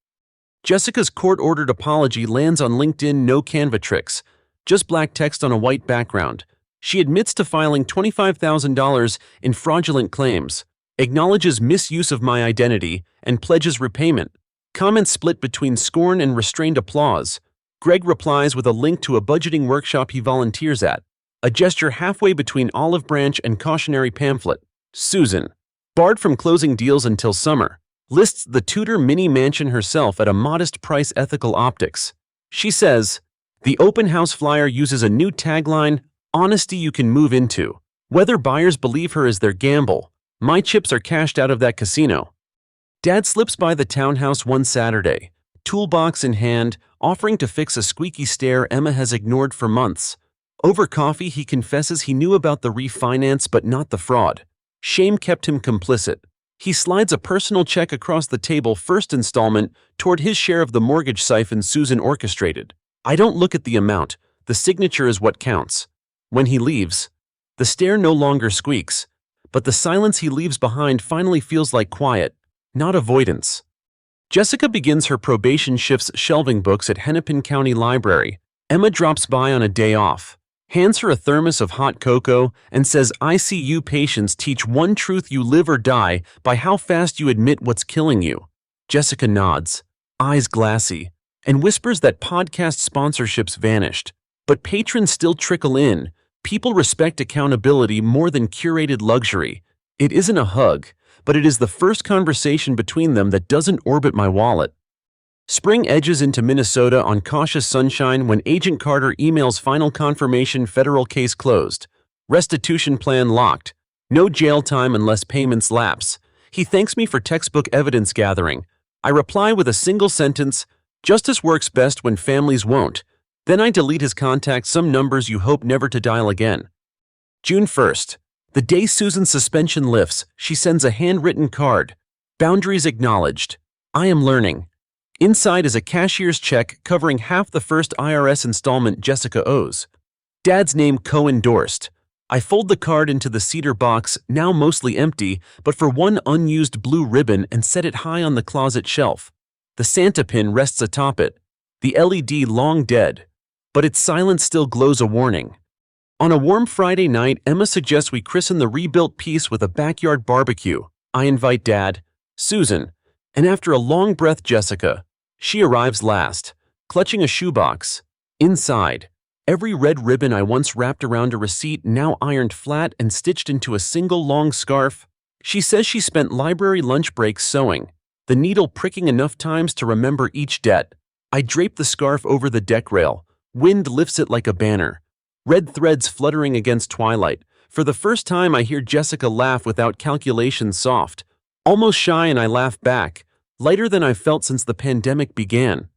Jessica's court-ordered apology lands on LinkedIn: no Canva tricks, just black text on a white background. She admits to filing $25,000 in fraudulent claims, acknowledges misuse of my identity, and pledges repayment. Comments split between scorn and restrained applause. Greg replies with a link to a budgeting workshop he volunteers at, a gesture halfway between olive branch and cautionary pamphlet. Susan, barred from closing deals until summer, lists the Tudor mini mansion herself at a modest price: ethical optics. She says, "The open house flyer uses a new tagline: honesty you can move into. Whether buyers believe her is their gamble, my chips are cashed out of that casino." Dad slips by the townhouse one Saturday, toolbox in hand, offering to fix a squeaky stair Emma has ignored for months. Over coffee, he confesses he knew about the refinance but not the fraud. Shame kept him complicit. He slides a personal check across the table, first installment, toward his share of the mortgage siphon Susan orchestrated. I don't look at the amount. The signature is what counts. When he leaves, the stair no longer squeaks, but the silence he leaves behind finally feels like quiet, not avoidance. Jessica begins her probation shift's shelving books at Hennepin County Library. Emma drops by on a day off, hands her a thermos of hot cocoa, and says ICU patients teach one truth: you live or die by how fast you admit what's killing you. Jessica nods, eyes glassy, and whispers that podcast sponsorships vanished, but patrons still trickle in. People respect accountability more than curated luxury. It isn't a hug, but it is the first conversation between them that doesn't orbit my wallet. Spring edges into Minnesota on cautious sunshine when Agent Carter emails final confirmation: federal case closed. Restitution plan locked. No jail time unless payments lapse. He thanks me for textbook evidence gathering. I reply with a single sentence: "Justice works best when families won't." Then I delete his contact, some numbers you hope never to dial again. June 1st. The day Susan's suspension lifts, she sends a handwritten card. Boundaries acknowledged. I am learning. Inside is a cashier's check covering half the first IRS installment Jessica owes. Dad's name co-endorsed. I fold the card into the cedar box, now mostly empty, but for one unused blue ribbon, and set it high on the closet shelf. The Santa pin rests atop it, the LED long dead, but its silence still glows a warning. On a warm Friday night, Emma suggests we christen the rebuilt piece with a backyard barbecue. I invite Dad, Susan, And after a long breath, Jessica, she arrives last, clutching a shoebox. Inside, every red ribbon I once wrapped around a receipt now ironed flat and stitched into a single long scarf. She says she spent library lunch breaks sewing, the needle pricking enough times to remember each debt. I drape the scarf over the deck rail. Wind lifts it like a banner. Red threads fluttering against twilight. For the first time, I hear Jessica laugh without calculation, soft, almost shy, and I laugh back, lighter than I've felt since the pandemic began.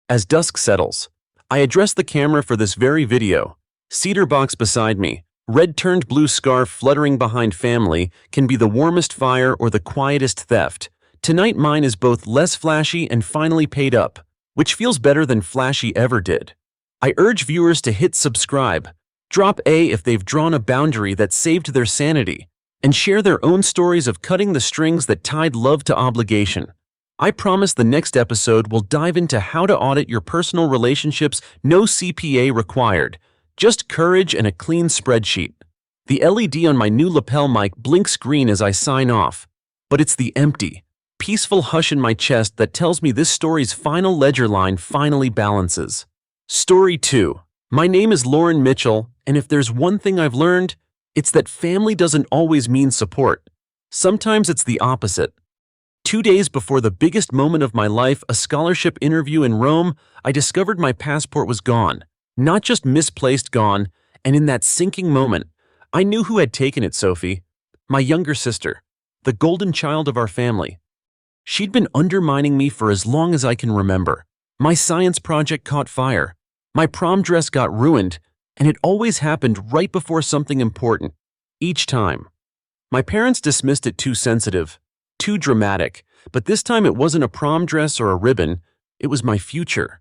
As dusk settles, I address the camera for this very video. Cedar box beside me, red turned blue scarf fluttering behind. Family can be the warmest fire or the quietest theft. Tonight mine is both less flashy and finally paid up, which feels better than flashy ever did. I urge viewers to hit subscribe, drop A if they've drawn a boundary that saved their sanity, and share their own stories of cutting the strings that tied love to obligation. I promise the next episode will dive into how to audit your personal relationships. No CPA required, just courage and a clean spreadsheet. The LED on my new lapel mic blinks green as I sign off, but it's the empty, peaceful hush in my chest that tells me this story's final ledger line finally balances. Story 2. My name is Lauren Mitchell, and if there's one thing I've learned, it's that family doesn't always mean support. Sometimes it's the opposite. 2 days before the biggest moment of my life, a scholarship interview in Rome, I discovered my passport was gone. Not just misplaced, gone, and in that sinking moment, I knew who had taken it. Sophie, my younger sister, the golden child of our family. She'd been undermining me for as long as I can remember. My science project caught fire. My prom dress got ruined, and it always happened right before something important. Each time. My parents dismissed it too sensitive, too dramatic, but this time it wasn't a prom dress or a ribbon, it was my future.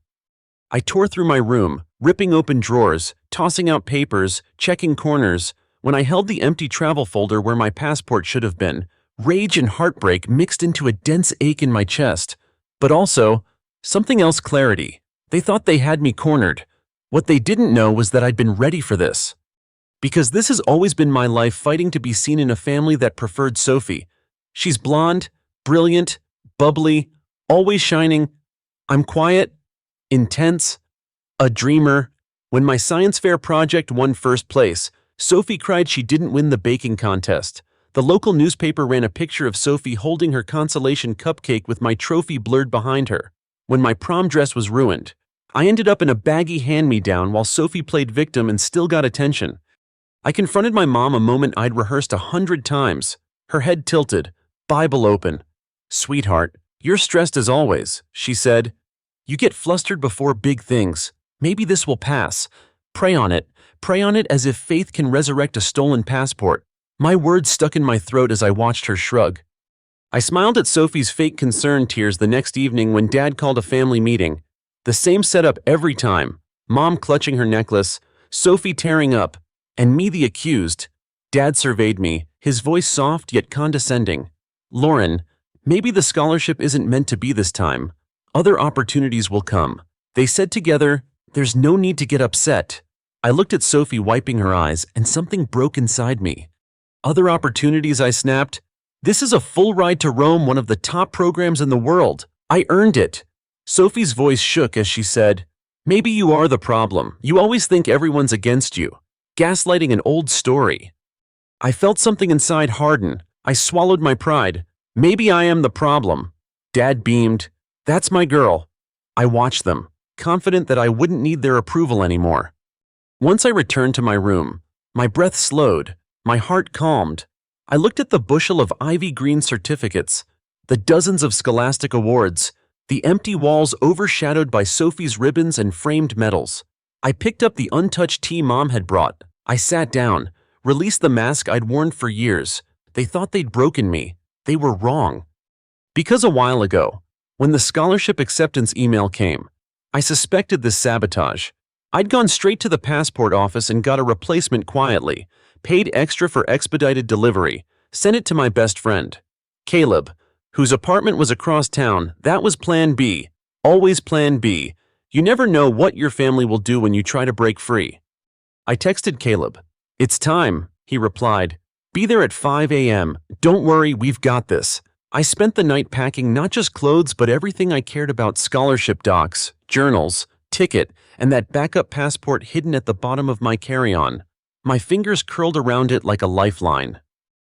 I tore through my room, ripping open drawers, tossing out papers, checking corners. When I held the empty travel folder where my passport should have been, rage and heartbreak mixed into a dense ache in my chest. But also, something else: clarity. They thought they had me cornered. What they didn't know was that I'd been ready for this. Because this has always been my life, fighting to be seen in a family that preferred Sophie. She's blonde, brilliant, bubbly, always shining. I'm quiet, intense, a dreamer. When my science fair project won first place, Sophie cried she didn't win the baking contest. The local newspaper ran a picture of Sophie holding her consolation cupcake with my trophy blurred behind her. When my prom dress was ruined, I ended up in a baggy hand-me-down while Sophie played victim and still got attention. I confronted my mom, a moment I'd rehearsed 100 times. Her head tilted, Bible open. "Sweetheart, you're stressed as always," she said. "You get flustered before big things. Maybe this will pass. Pray on it as if faith can resurrect a stolen passport." My words stuck in my throat as I watched her shrug. I smiled at Sophie's fake concern tears the next evening when Dad called a family meeting. The same setup every time. Mom clutching her necklace, Sophie tearing up, and me the accused. Dad surveyed me, his voice soft yet condescending. "Lauren, maybe the scholarship isn't meant to be this time. Other opportunities will come." They said together, "There's no need to get upset." I looked at Sophie wiping her eyes, and something broke inside me. "Other opportunities?" I snapped. "This is a full ride to Rome, one of the top programs in the world. I earned it." Sophie's voice shook as she said, "Maybe you are the problem. You always think everyone's against you. Gaslighting, an old story." I felt something inside harden. I swallowed my pride. "Maybe I am the problem." Dad beamed. "That's my girl." I watched them, confident that I wouldn't need their approval anymore. Once I returned to my room, my breath slowed, my heart calmed. I looked at the bushel of ivy green certificates, the dozens of scholastic awards, the empty walls overshadowed by Sophie's ribbons and framed medals. I picked up the untouched tea Mom had brought. I sat down, released the mask I'd worn for years. They thought they'd broken me. They were wrong. Because a while ago, when the scholarship acceptance email came, I suspected this sabotage. I'd gone straight to the passport office and got a replacement quietly, paid extra for expedited delivery, sent it to my best friend, Caleb, whose apartment was across town. That was plan B. Always plan B. You never know what your family will do when you try to break free. I texted Caleb. "It's time," he replied. "Be there at 5 a.m. Don't worry, we've got this." I spent the night packing not just clothes but everything I cared about: scholarship docs, journals, ticket, and that backup passport hidden at the bottom of my carry-on. My fingers curled around it like a lifeline.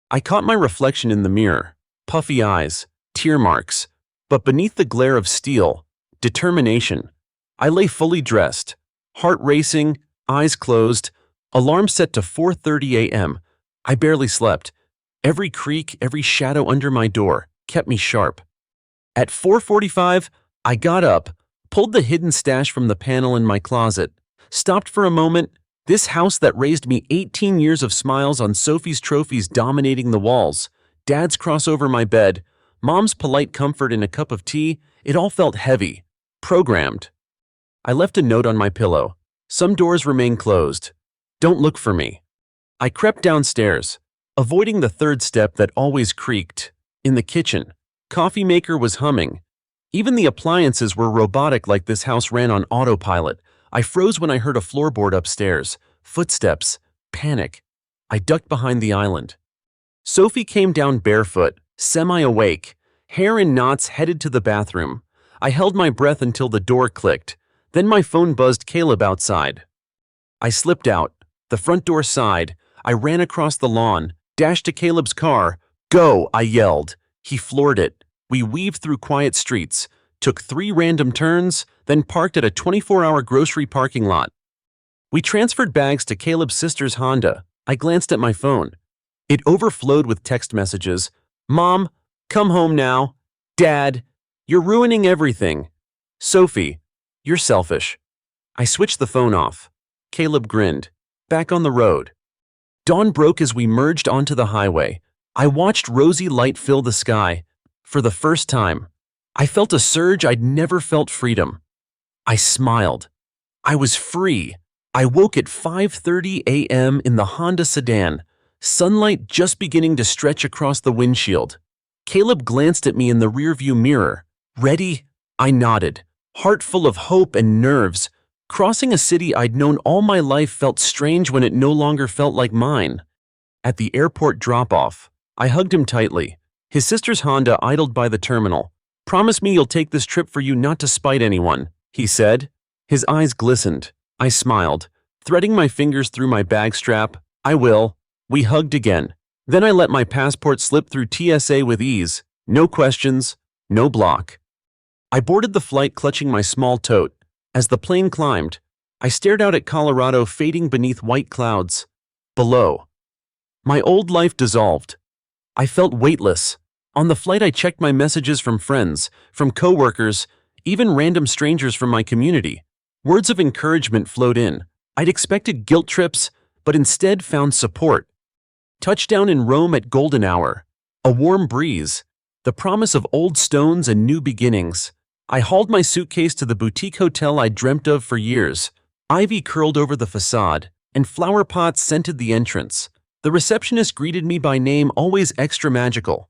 I caught my reflection in the mirror, puffy eyes, tear marks, but beneath the glare of steel, determination. I lay fully dressed, heart racing, eyes closed, alarm set to 4:30 a.m. I barely slept. Every creak, every shadow under my door kept me sharp. At 4:45, I got up, pulled the hidden stash from the panel in my closet, stopped for a moment. This house that raised me 18 years of smiles on Sophie's trophies dominating the walls, Dad's cross over my bed, Mom's polite comfort in a cup of tea, it all felt heavy, programmed. I left a note on my pillow. Some doors remain closed. Don't look for me. I crept downstairs, avoiding the third step that always creaked. In the kitchen, coffee maker was humming. Even the appliances were robotic, like this house ran on autopilot. I froze when I heard a floorboard upstairs. Footsteps. Panic. I ducked behind the island. Sophie came down barefoot, semi-awake, hair in knots, headed to the bathroom. I held my breath until the door clicked. Then my phone buzzed. Caleb outside. I slipped out, the front door side. I ran across the lawn, dashed to Caleb's car. Go, I yelled. He floored it. We weaved through quiet streets, took 3 random turns, then parked at a 24-hour grocery parking lot. We transferred bags to Caleb's sister's Honda. I glanced at my phone. It overflowed with text messages. Mom, come home now. Dad, you're ruining everything. Sophie, you're selfish. I switched the phone off. Caleb grinned. Back on the road. Dawn broke as we merged onto the highway. I watched rosy light fill the sky. For the first time, I felt a surge I'd never felt: freedom. I smiled. I was free. I woke at 5:30 a.m. in the Honda sedan, sunlight just beginning to stretch across the windshield. Caleb glanced at me in the rearview mirror. Ready? I nodded, heart full of hope and nerves. Crossing a city I'd known all my life felt strange when it no longer felt like mine. At the airport drop-off, I hugged him tightly. His sister's Honda idled by the terminal. Promise me you'll take this trip for you, not to spite anyone, he said. His eyes glistened. I smiled, threading my fingers through my bag strap. I will. We hugged again. Then I let my passport slip through TSA with ease. No questions, no block. I boarded the flight, clutching my small tote. As the plane climbed, I stared out at Colorado fading beneath white clouds. Below, my old life dissolved. I felt weightless. On the flight, I checked my messages from friends, from coworkers, even random strangers from my community. Words of encouragement flowed in. I'd expected guilt trips, but instead found support. Touchdown in Rome at golden hour. A warm breeze. The promise of old stones and new beginnings. I hauled my suitcase to the boutique hotel I'd dreamt of for years. Ivy curled over the facade, and flower pots scented the entrance. The receptionist greeted me by name, always extra magical.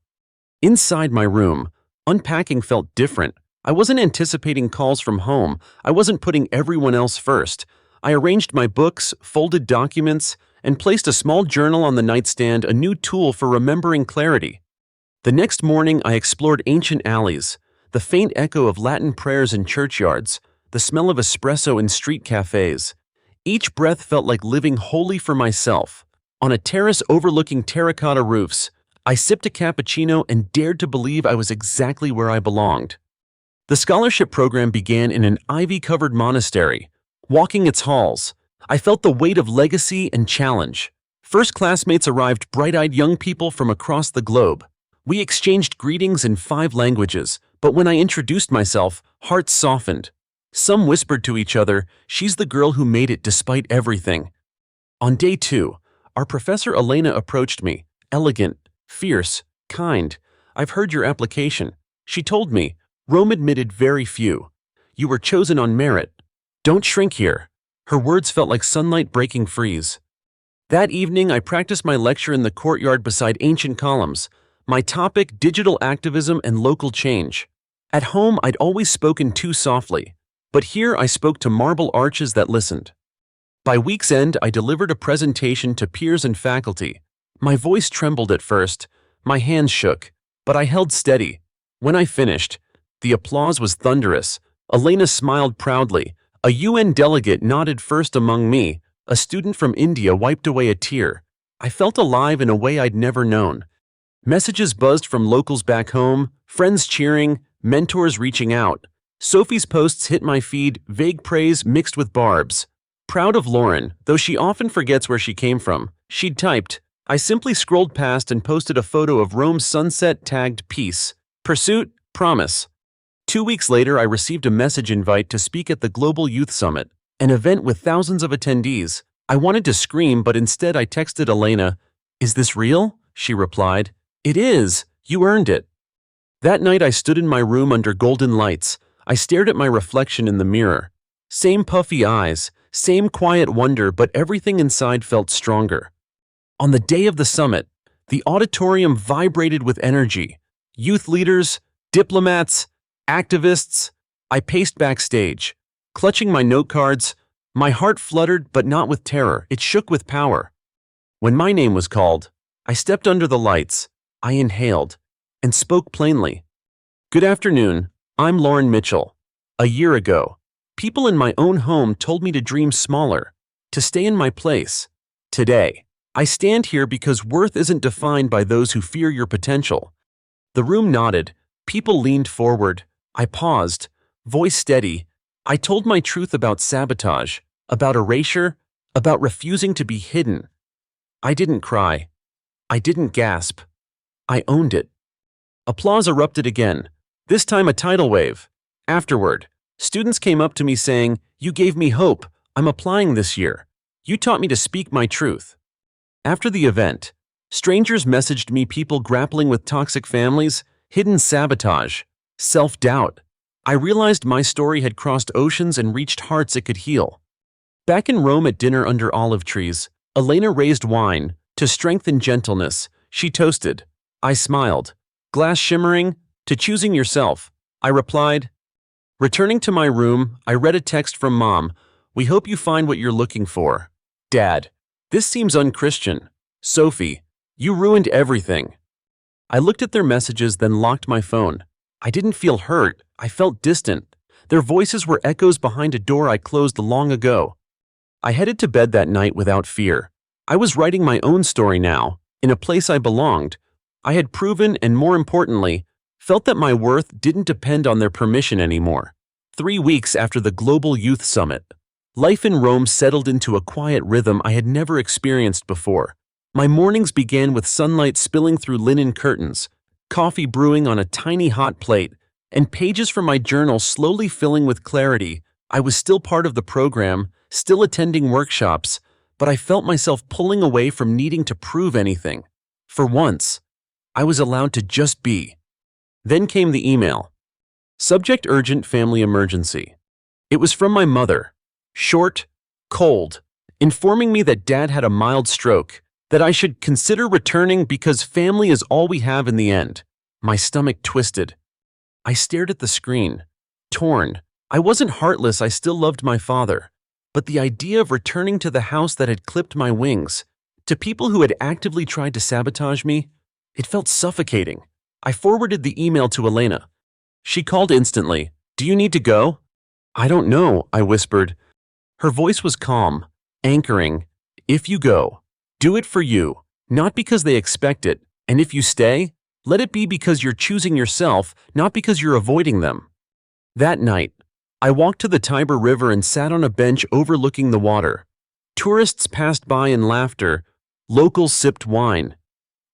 Inside my room, unpacking felt different. I wasn't anticipating calls from home. I wasn't putting everyone else first. I arranged my books, folded documents, and placed a small journal on the nightstand, a new tool for remembering clarity. The next morning, I explored ancient alleys, the faint echo of Latin prayers in churchyards, the smell of espresso in street cafes. Each breath felt like living wholly for myself. On a terrace overlooking terracotta roofs, I sipped a cappuccino and dared to believe I was exactly where I belonged. The scholarship program began in an ivy-covered monastery. Walking its halls, I felt the weight of legacy and challenge. First classmates arrived, bright-eyed young people from across the globe. We exchanged greetings in 5 languages, but when I introduced myself, hearts softened. Some whispered to each other, "She's the girl who made it despite everything." On day 2, our professor Elena approached me, elegant, fierce, kind. "I've heard your application," she told me. "Rome admitted very few. You were chosen on merit. Don't shrink here." Her words felt like sunlight breaking freeze. That evening, I practiced my lecture in the courtyard beside ancient columns. My topic, digital activism and local change. At home, I'd always spoken too softly, but here I spoke to marble arches that listened. By week's end, I delivered a presentation to peers and faculty. My voice trembled at first, my hands shook, But I held steady. When I finished, the applause was thunderous. Elena smiled proudly. A UN delegate nodded first among me. A student from India wiped away a tear. I felt alive in a way I'd never known. Messages buzzed from locals back home, friends cheering, mentors reaching out. Sophie's posts hit my feed, vague praise mixed with barbs. Proud of Lauren, though she often forgets where she came from, she'd typed. I simply scrolled past and posted a photo of Rome's sunset tagged peace. Pursuit, promise. 2 weeks later, I received a message invite to speak at the Global Youth Summit, an event with thousands of attendees. I wanted to scream, but instead I texted Elena. Is this real? She replied. It is. You earned it. That night I stood in my room under golden lights. I stared at my reflection in the mirror. Same puffy eyes, same quiet wonder, but everything inside felt stronger. On the day of the summit, the auditorium vibrated with energy. Youth leaders, diplomats, activists. I paced backstage, clutching my note cards. My heart fluttered, but not with terror. It shook with power. When my name was called, I stepped under the lights. I inhaled and spoke plainly. Good afternoon, I'm Lauren Mitchell. A year ago, people in my own home told me to dream smaller, to stay in my place. Today, I stand here because worth isn't defined by those who fear your potential. The room nodded. People leaned forward. I paused, voice steady. I told my truth about sabotage, about erasure, about refusing to be hidden. I didn't cry. I didn't gasp. I owned it. Applause erupted again, this time a tidal wave. Afterward, students came up to me saying, "You gave me hope. I'm applying this year. You taught me to speak my truth." After the event, strangers messaged me, people grappling with toxic families, hidden sabotage, self-doubt. I realized my story had crossed oceans and reached hearts it could heal. Back in Rome at dinner under olive trees, Elena raised wine. To strengthen gentleness, she toasted. I smiled. Glass shimmering, to choosing yourself. I replied. Returning to my room, I read a text from Mom. We hope you find what you're looking for. Dad, this seems unchristian. Sophie, you ruined everything. I looked at their messages, then locked my phone. I didn't feel hurt. I felt distant. Their voices were echoes behind a door I closed long ago. I headed to bed that night without fear. I was writing my own story now, in a place I belonged. I had proven, and more importantly, felt that my worth didn't depend on their permission anymore. 3 weeks after the Global Youth Summit, life in Rome settled into a quiet rhythm I had never experienced before. My mornings began with sunlight spilling through linen curtains, coffee brewing on a tiny hot plate, and pages from my journal slowly filling with clarity. I was still part of the program, still attending workshops, but I felt myself pulling away from needing to prove anything. For once, I was allowed to just be. Then came the email. Subject: urgent family emergency. It was from my mother. Short, cold, informing me that Dad had a mild stroke, that I should consider returning because family is all we have in the end. My stomach twisted. I stared at the screen, torn. I wasn't heartless, I still loved my father. But the idea of returning to the house that had clipped my wings, to people who had actively tried to sabotage me, it felt suffocating. I forwarded the email to Elena. She called instantly. Do you need to go? I don't know, I whispered. Her voice was calm, anchoring. If you go, do it for you, not because they expect it. And if you stay, let it be because you're choosing yourself, not because you're avoiding them. That night, I walked to the Tiber River and sat on a bench overlooking the water. Tourists passed by in laughter. Locals sipped wine.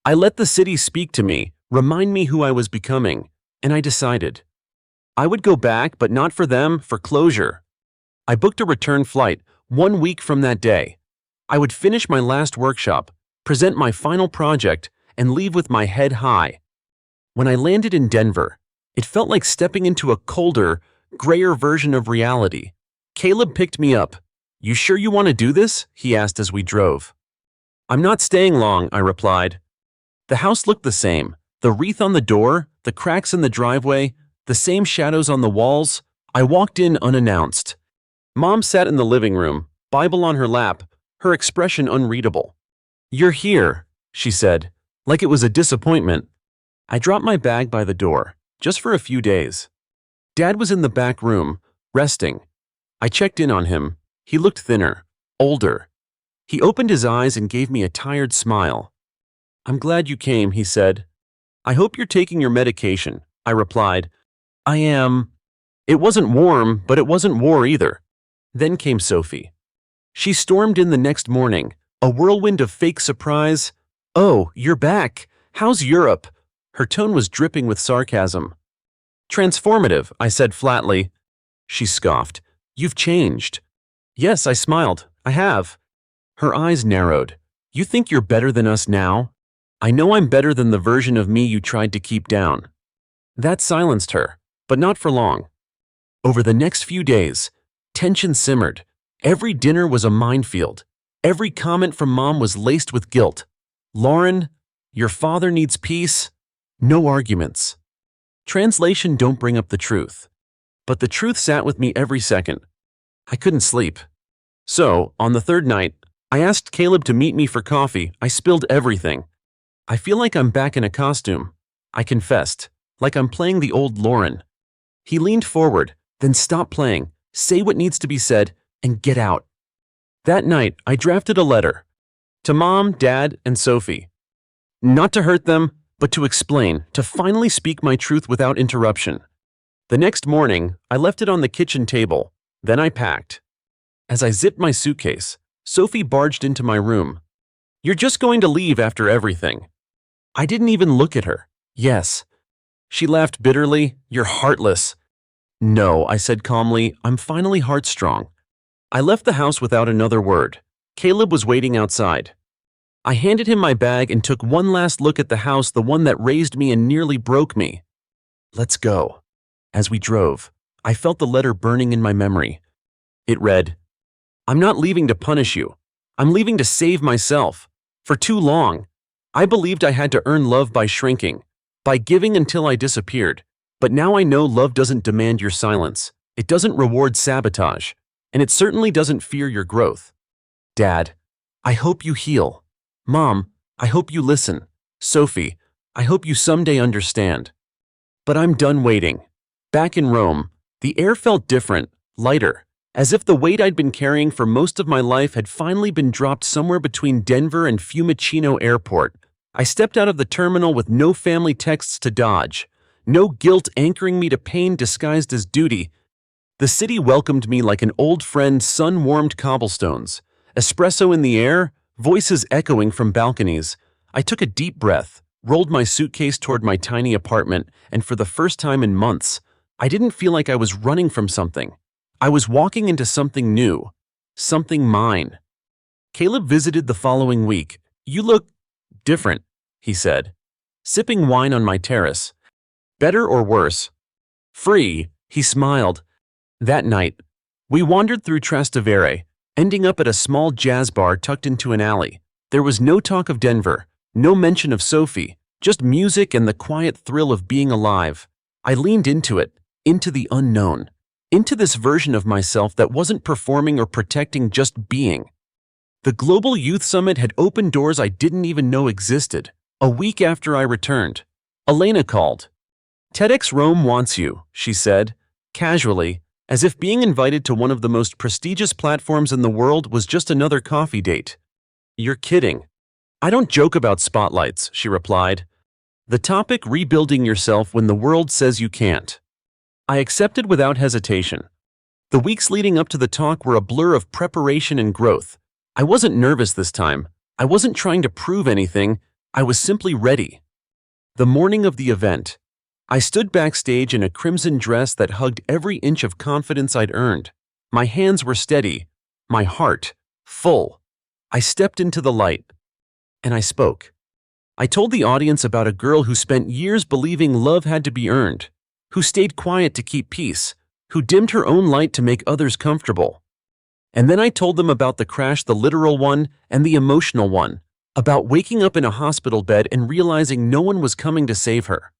I let the city speak to me, remind me who I was becoming, and I decided. I would go back, but not for them, for closure. I booked a return flight 1 week from that day. I would finish my last workshop, present my final project, and leave with my head high. When I landed in Denver, it felt like stepping into a colder, grayer version of reality. Caleb picked me up. You sure you want to do this? He asked as we drove. I'm not staying long, I replied. The house looked the same. The wreath on the door, the cracks in the driveway, the same shadows on the walls. I walked in unannounced. Mom sat in the living room, Bible on her lap, her expression unreadable. You're here, she said, like it was a disappointment. I dropped my bag by the door, just for a few days. Dad was in the back room, resting. I checked in on him. He looked thinner, older. He opened his eyes and gave me a tired smile. "I'm glad you came," he said. "I hope you're taking your medication," I replied. "I am." It wasn't warm, but it wasn't war either. Then came Sophie. She stormed in the next morning, a whirlwind of fake surprise. "Oh, you're back. How's Europe?" Her tone was dripping with sarcasm. "Transformative," I said flatly. She scoffed. "You've changed." "Yes," I smiled. "I have." Her eyes narrowed. "You think you're better than us now?" "I know I'm better than the version of me you tried to keep down." That silenced her, but not for long. Over the next few days, tension simmered. Every dinner was a minefield. Every comment from Mom was laced with guilt. "Lauren, your father needs peace." No arguments. Translation: don't bring up the truth. But the truth sat with me every second. I couldn't sleep. So, on the third night, I asked Caleb to meet me for coffee. I spilled everything. "I feel like I'm back in a costume," I confessed, "like I'm playing the old Lauren." He leaned forward, "Then stop playing, say what needs to be said, and get out." That night, I drafted a letter. To Mom, Dad, and Sophie. Not to hurt them, but to explain, to finally speak my truth without interruption. The next morning, I left it on the kitchen table. Then I packed. As I zipped my suitcase, Sophie barged into my room. "You're just going to leave after everything." I didn't even look at her. "Yes." She laughed bitterly. "You're heartless." "No," I said calmly, "I'm finally heartstrong." I left the house without another word. Caleb was waiting outside. I handed him my bag and took one last look at the house, the one that raised me and nearly broke me. "Let's go." As we drove, I felt the letter burning in my memory. It read, "I'm not leaving to punish you. I'm leaving to save myself. For too long, I believed I had to earn love by shrinking, by giving until I disappeared. But now I know love doesn't demand your silence. It doesn't reward sabotage. And it certainly doesn't fear your growth. Dad, I hope you heal. Mom, I hope you listen. Sophie, I hope you someday understand. But I'm done waiting." Back in Rome, the air felt different, lighter, as if the weight I'd been carrying for most of my life had finally been dropped somewhere between Denver and Fiumicino Airport. I stepped out of the terminal with no family texts to dodge, no guilt anchoring me to pain disguised as duty. The city welcomed me like an old friend, sun-warmed cobblestones, espresso in the air, voices echoing from balconies. I took a deep breath, rolled my suitcase toward my tiny apartment, and for the first time in months, I didn't feel like I was running from something. I was walking into something new, something mine. Caleb visited the following week. "You look different," he said, sipping wine on my terrace. "Better or worse?" "Free," he smiled. That night, we wandered through Trastevere, ending up at a small jazz bar tucked into an alley. There was no talk of Denver, no mention of Sophie, just music and the quiet thrill of being alive. I leaned into it, into the unknown, into this version of myself that wasn't performing or protecting, just being. The Global Youth Summit had opened doors I didn't even know existed. A week after I returned, Elena called. "TEDx Rome wants you," she said, casually, as if being invited to one of the most prestigious platforms in the world was just another coffee date. "You're kidding." "I don't joke about spotlights," she replied. The topic: rebuilding yourself when the world says you can't. I accepted without hesitation. The weeks leading up to the talk were a blur of preparation and growth. I wasn't nervous this time. I wasn't trying to prove anything. I was simply ready. The morning of the event, I stood backstage in a crimson dress that hugged every inch of confidence I'd earned. My hands were steady, my heart full. I stepped into the light, and I spoke. I told the audience about a girl who spent years believing love had to be earned, who stayed quiet to keep peace, who dimmed her own light to make others comfortable. And then I told them about the crash, the literal one and the emotional one, about waking up in a hospital bed and realizing no one was coming to save her.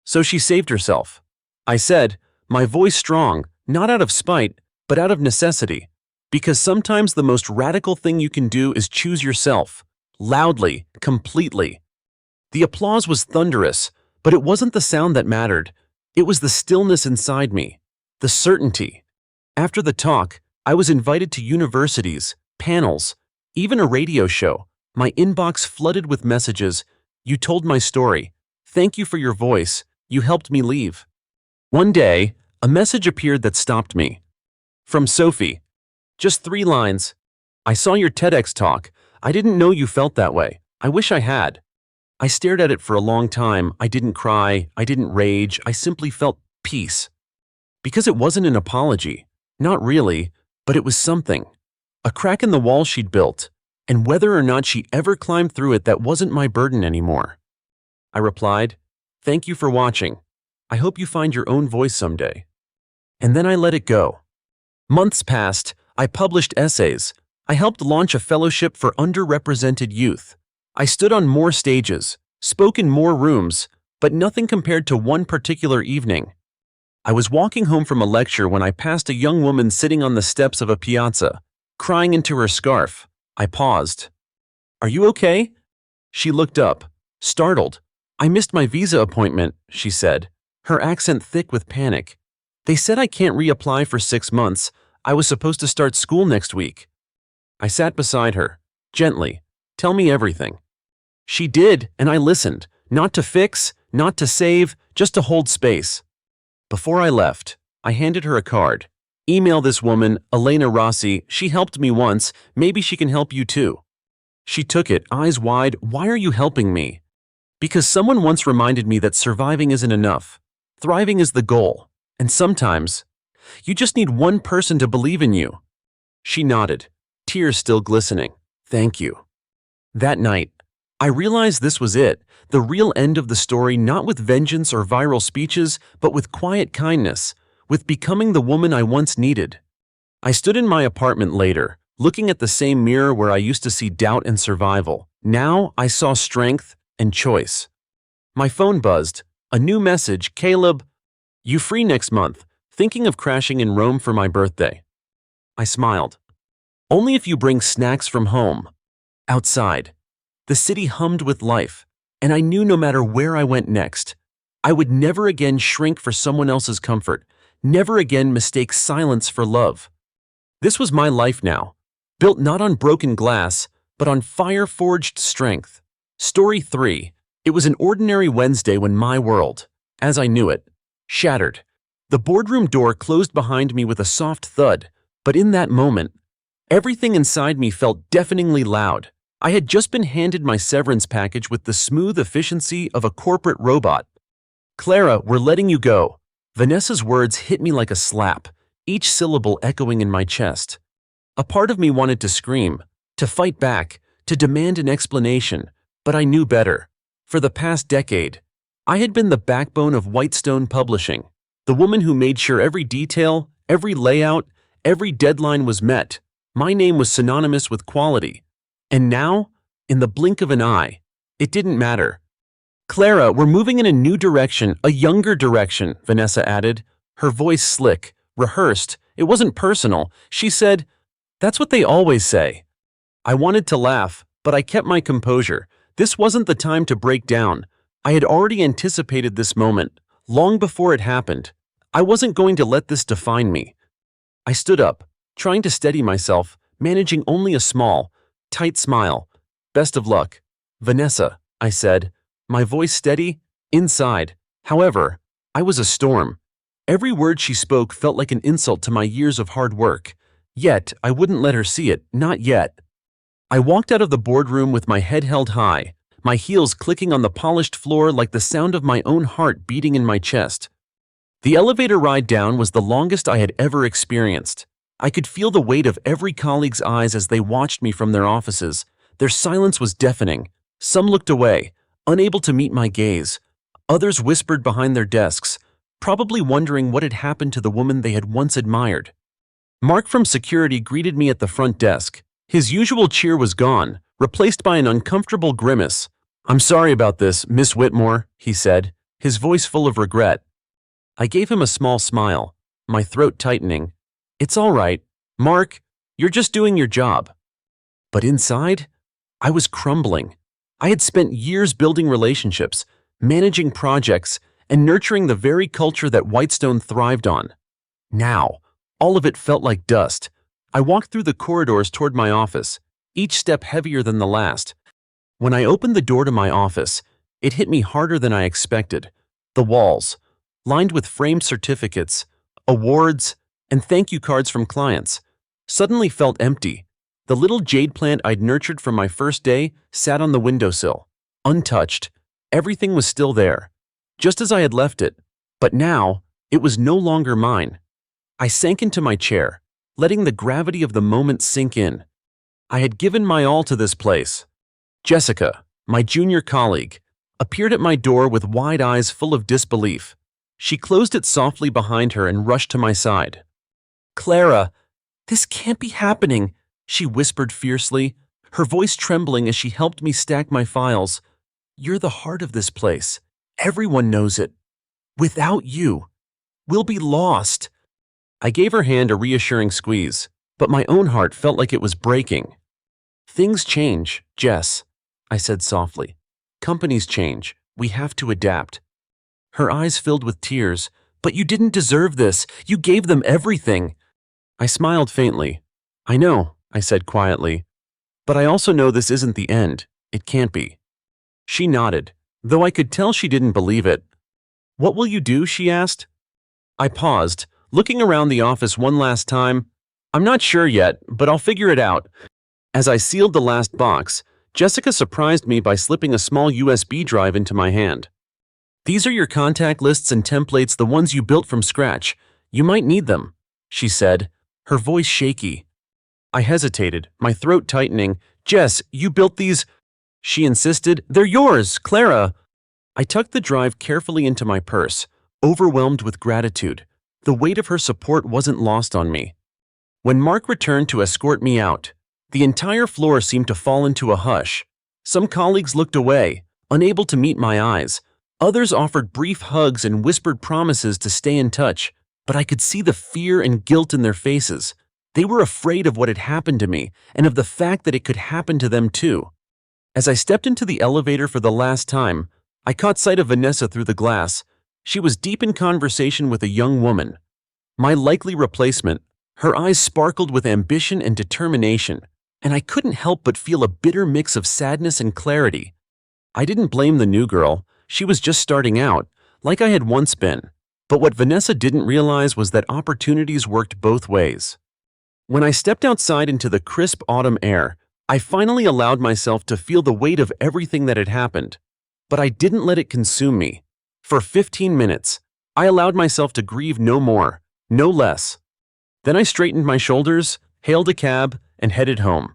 "So she saved herself," I said, my voice strong, not out of spite, but out of necessity. Because sometimes the most radical thing you can do is choose yourself, loudly, completely. The applause was thunderous, But it wasn't the sound that mattered. It was the stillness inside me, the certainty. After the talk, I was invited to universities, panels, even a radio show. My inbox flooded with messages. You told my story. Thank you for your voice. You helped me leave. One day, a message appeared that stopped me. From Sophie. Just 3 lines. I saw your TEDx talk. I didn't know you felt that way. I wish I had. I stared at it for a long time. I didn't cry. I didn't rage. I simply felt peace. Because it wasn't an apology. Not really, but it was something. A crack in the wall she'd built. And whether or not she ever climbed through it, that wasn't my burden anymore. I replied, "Thank you for watching. I hope you find your own voice someday." And then I let it go. Months passed. I published essays. I helped launch a fellowship for underrepresented youth. I stood on more stages, spoke in more rooms, but nothing compared to one particular evening. I was walking home from a lecture when I passed a young woman sitting on the steps of a piazza, crying into her scarf. I paused. "Are you okay?" She looked up, startled. "I missed my visa appointment," she said, her accent thick with panic. "They said I can't reapply for 6 months. I was supposed to start school next week." I sat beside her, gently. "Tell me everything." She did, and I listened, not to fix, not to save, just to hold space. Before I left, I handed her a card. "Email this woman, Elena Rossi. She helped me once. Maybe she can help you too." She took it, eyes wide. "Why are you helping me?" "Because someone once reminded me that surviving isn't enough. Thriving is the goal. And sometimes, you just need one person to believe in you." She nodded, tears still glistening. "Thank you." That night, I realized this was it, the real end of the story, not with vengeance or viral speeches, but with quiet kindness, with becoming the woman I once needed. I stood in my apartment later, looking at the same mirror where I used to see doubt and survival. Now I saw strength and choice. My phone buzzed. A new message: "Caleb, you free next month? Thinking of crashing in Rome for my birthday." I smiled. "Only if you bring snacks from home." Outside, the city hummed with life, and I knew no matter where I went next, I would never again shrink for someone else's comfort, never again mistake silence for love. This was my life now, built not on broken glass, but on fire-forged strength. Story 3. It was an ordinary Wednesday when my world, as I knew it, shattered. The boardroom door closed behind me with a soft thud, but in that moment, everything inside me felt deafeningly loud. I had just been handed my severance package with the smooth efficiency of a corporate robot. "Clara, we're letting you go." Vanessa's words hit me like a slap, each syllable echoing in my chest. A part of me wanted to scream, to fight back, to demand an explanation, but I knew better. For the past decade, I had been the backbone of Whitestone Publishing, the woman who made sure every detail, every layout, every deadline was met. My name was synonymous with quality. And now, in the blink of an eye, it didn't matter. "Clara, we're moving in a new direction, a younger direction," Vanessa added, her voice slick, rehearsed. It wasn't personal. She said, "That's what they always say." I wanted to laugh, but I kept my composure. This wasn't the time to break down. I had already anticipated this moment, long before it happened. I wasn't going to let this define me. I stood up, trying to steady myself, managing only a small, tight smile. "Best of luck." "Vanessa," I said, my voice steady. Inside, however, I was a storm. Every word she spoke felt like an insult to my years of hard work. Yet, I wouldn't let her see it, not yet. I walked out of the boardroom with my head held high, my heels clicking on the polished floor like the sound of my own heart beating in my chest. The elevator ride down was the longest I had ever experienced. I could feel the weight of every colleague's eyes as they watched me from their offices. Their silence was deafening. Some looked away, unable to meet my gaze. Others whispered behind their desks, probably wondering what had happened to the woman they had once admired. Mark from security greeted me at the front desk. His usual cheer was gone, replaced by an uncomfortable grimace. "I'm sorry about this, Miss Whitmore," he said, his voice full of regret. I gave him a small smile, my throat tightening. "It's all right, Mark, you're just doing your job." But inside, I was crumbling. I had spent years building relationships, managing projects, and nurturing the very culture that Whitestone thrived on. Now, all of it felt like dust. I walked through the corridors toward my office, each step heavier than the last. When I opened the door to my office, it hit me harder than I expected. The walls, lined with framed certificates, awards, and thank you cards from clients, suddenly felt empty. The little jade plant I'd nurtured from my first day sat on the windowsill, untouched. Everything was still there, just as I had left it, but now it was no longer mine. I sank into my chair, letting the gravity of the moment sink in. I had given my all to this place. Jessica, my junior colleague, appeared at my door with wide eyes full of disbelief. She closed it softly behind her and rushed to my side. "Clara, this can't be happening," she whispered fiercely, her voice trembling as she helped me stack my files. "You're the heart of this place. Everyone knows it. Without you, we'll be lost." I gave her hand a reassuring squeeze, but my own heart felt like it was breaking. "Things change, Jess," I said softly. "Companies change. We have to adapt." Her eyes filled with tears. "But you didn't deserve this. You gave them everything." I smiled faintly. "I know," I said quietly. "But I also know this isn't the end. It can't be." She nodded, though I could tell she didn't believe it. "What will you do?" she asked. I paused, looking around the office one last time. "I'm not sure yet, but I'll figure it out." As I sealed the last box, Jessica surprised me by slipping a small USB drive into my hand. "These are your contact lists and templates, the ones you built from scratch. You might need them," she said, her voice shaky. I hesitated, my throat tightening. "Jess, you built these?" She insisted. "They're yours, Clara." I tucked the drive carefully into my purse, overwhelmed with gratitude. The weight of her support wasn't lost on me. When Mark returned to escort me out, the entire floor seemed to fall into a hush. Some colleagues looked away, unable to meet my eyes. Others offered brief hugs and whispered promises to stay in touch, but I could see the fear and guilt in their faces. They were afraid of what had happened to me and of the fact that it could happen to them too. As I stepped into the elevator for the last time, I caught sight of Vanessa through the glass. She was deep in conversation with a young woman. My likely replacement. Her eyes sparkled with ambition and determination, and I couldn't help but feel a bitter mix of sadness and clarity. I didn't blame the new girl. She was just starting out, like I had once been. But what Vanessa didn't realize was that opportunities worked both ways. When I stepped outside into the crisp autumn air, I finally allowed myself to feel the weight of everything that had happened. But I didn't let it consume me. For 15 minutes, I allowed myself to grieve no more, no less. Then I straightened my shoulders, hailed a cab, and headed home.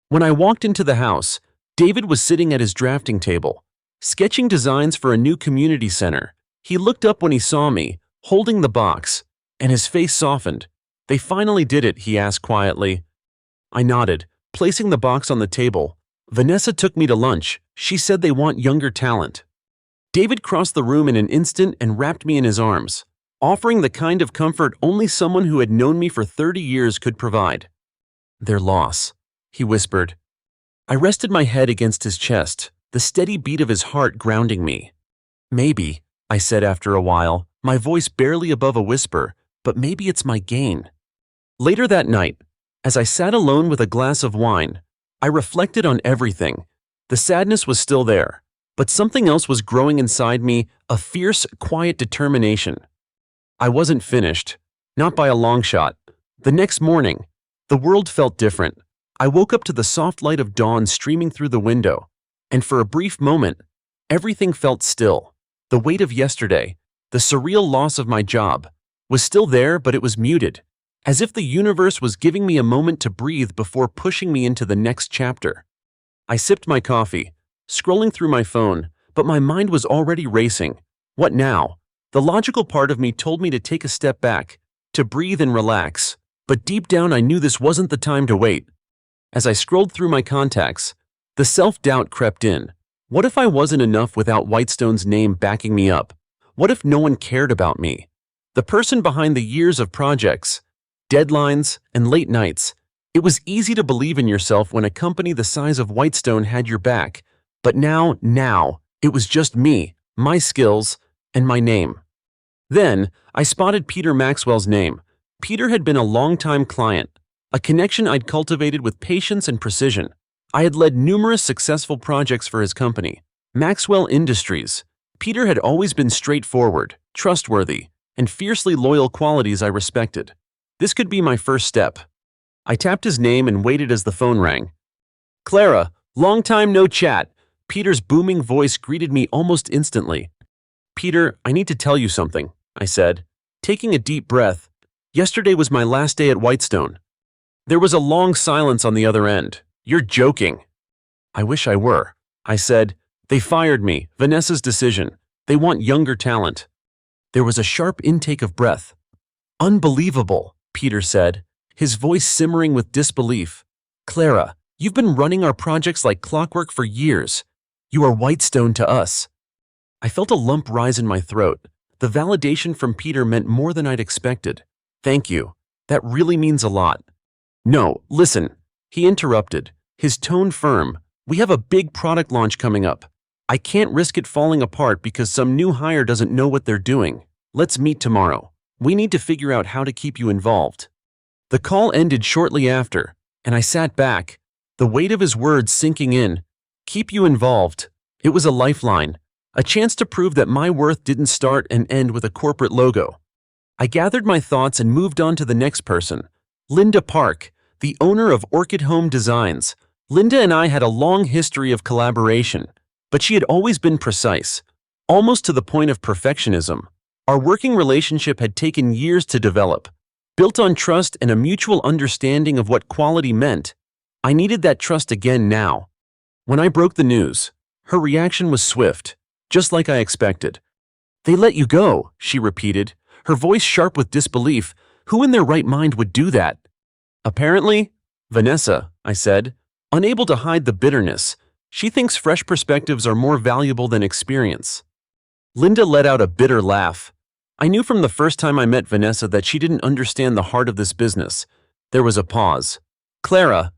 When I walked into the house, David was sitting at his drafting table, sketching designs for a new community center. He looked up when he saw me, holding the box, and his face softened. "They finally did it," he asked quietly. I nodded, placing the box on the table. "Vanessa took me to lunch. She said they want younger talent." David crossed the room in an instant and wrapped me in his arms, offering the kind of comfort only someone who had known me for 30 years could provide. "Their loss," he whispered. I rested my head against his chest, the steady beat of his heart grounding me. "Maybe," I said after a while, my voice barely above a whisper, "but maybe it's my gain." Later that night, as I sat alone with a glass of wine, I reflected on everything. The sadness was still there, but something else was growing inside me, a fierce, quiet determination. I wasn't finished, not by a long shot. The next morning, the world felt different. I woke up to the soft light of dawn streaming through the window, and for a brief moment, everything felt still. The weight of yesterday, the surreal loss of my job, was still there, but it was muted, as if the universe was giving me a moment to breathe before pushing me into the next chapter. I sipped my coffee, scrolling through my phone, but my mind was already racing. What now? The logical part of me told me to take a step back, to breathe and relax, but deep down I knew this wasn't the time to wait. As I scrolled through my contacts, the self-doubt crept in. What if I wasn't enough without Whitestone's name backing me up? What if no one cared about me? The person behind the years of projects, deadlines, and late nights. It was easy to believe in yourself when a company the size of Whitestone had your back, but now, it was just me, my skills, and my name. Then, I spotted Peter Maxwell's name. Peter had been a longtime client, a connection I'd cultivated with patience and precision. I had led numerous successful projects for his company, Maxwell Industries. Peter had always been straightforward, trustworthy, and fiercely loyal, qualities I respected. This could be my first step. I tapped his name and waited as the phone rang. "Clara, long time no chat." Peter's booming voice greeted me almost instantly. "Peter, I need to tell you something," I said, taking a deep breath. "Yesterday was my last day at Whitestone." There was a long silence on the other end. "You're joking." "I wish I were," I said. "They fired me, Vanessa's decision. They want younger talent." There was a sharp intake of breath. "Unbelievable," Peter said, his voice simmering with disbelief. "Clara, you've been running our projects like clockwork for years. You are Whitestone to us." I felt a lump rise in my throat. The validation from Peter meant more than I'd expected. "Thank you. That really means a lot." "No, listen," he interrupted, his tone firm. "We have a big product launch coming up. I can't risk it falling apart because some new hire doesn't know what they're doing. Let's meet tomorrow. We need to figure out how to keep you involved." The call ended shortly after, and I sat back, the weight of his words sinking in. Keep you involved. It was a lifeline, a chance to prove that my worth didn't start and end with a corporate logo. I gathered my thoughts and moved on to the next person. Linda Park, the owner of Orchid Home Designs. Linda and I had a long history of collaboration, but she had always been precise, almost to the point of perfectionism. Our working relationship had taken years to develop, built on trust and a mutual understanding of what quality meant. I needed that trust again now. When I broke the news, her reaction was swift, just like I expected. "They let you go," she repeated, her voice sharp with disbelief. "Who in their right mind would do that?" "Apparently, Vanessa," I said, unable to hide the bitterness. "She thinks fresh perspectives are more valuable than experience." Linda let out a bitter laugh. I knew from the first time I met Vanessa that she didn't understand the heart of this business. There was a pause. "Clara,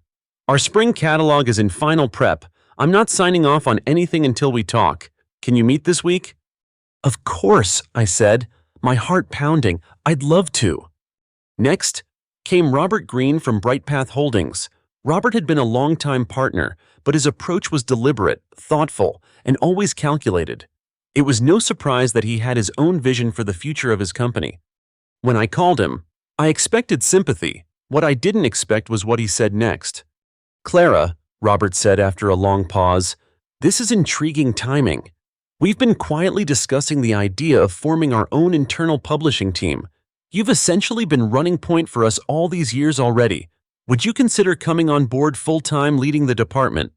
our spring catalog is in final prep. I'm not signing off on anything until we talk. Can you meet this week?" "Of course," I said, my heart pounding. "I'd love to." Next came Robert Green from Brightpath Holdings. Robert had been a longtime partner, but his approach was deliberate, thoughtful, and always calculated. It was no surprise that he had his own vision for the future of his company. When I called him, I expected sympathy. What I didn't expect was what he said next. "Clara," Robert said after a long pause, "this is intriguing timing. We've been quietly discussing the idea of forming our own internal publishing team. You've essentially been running point for us all these years already. Would you consider coming on board full-time leading the department?"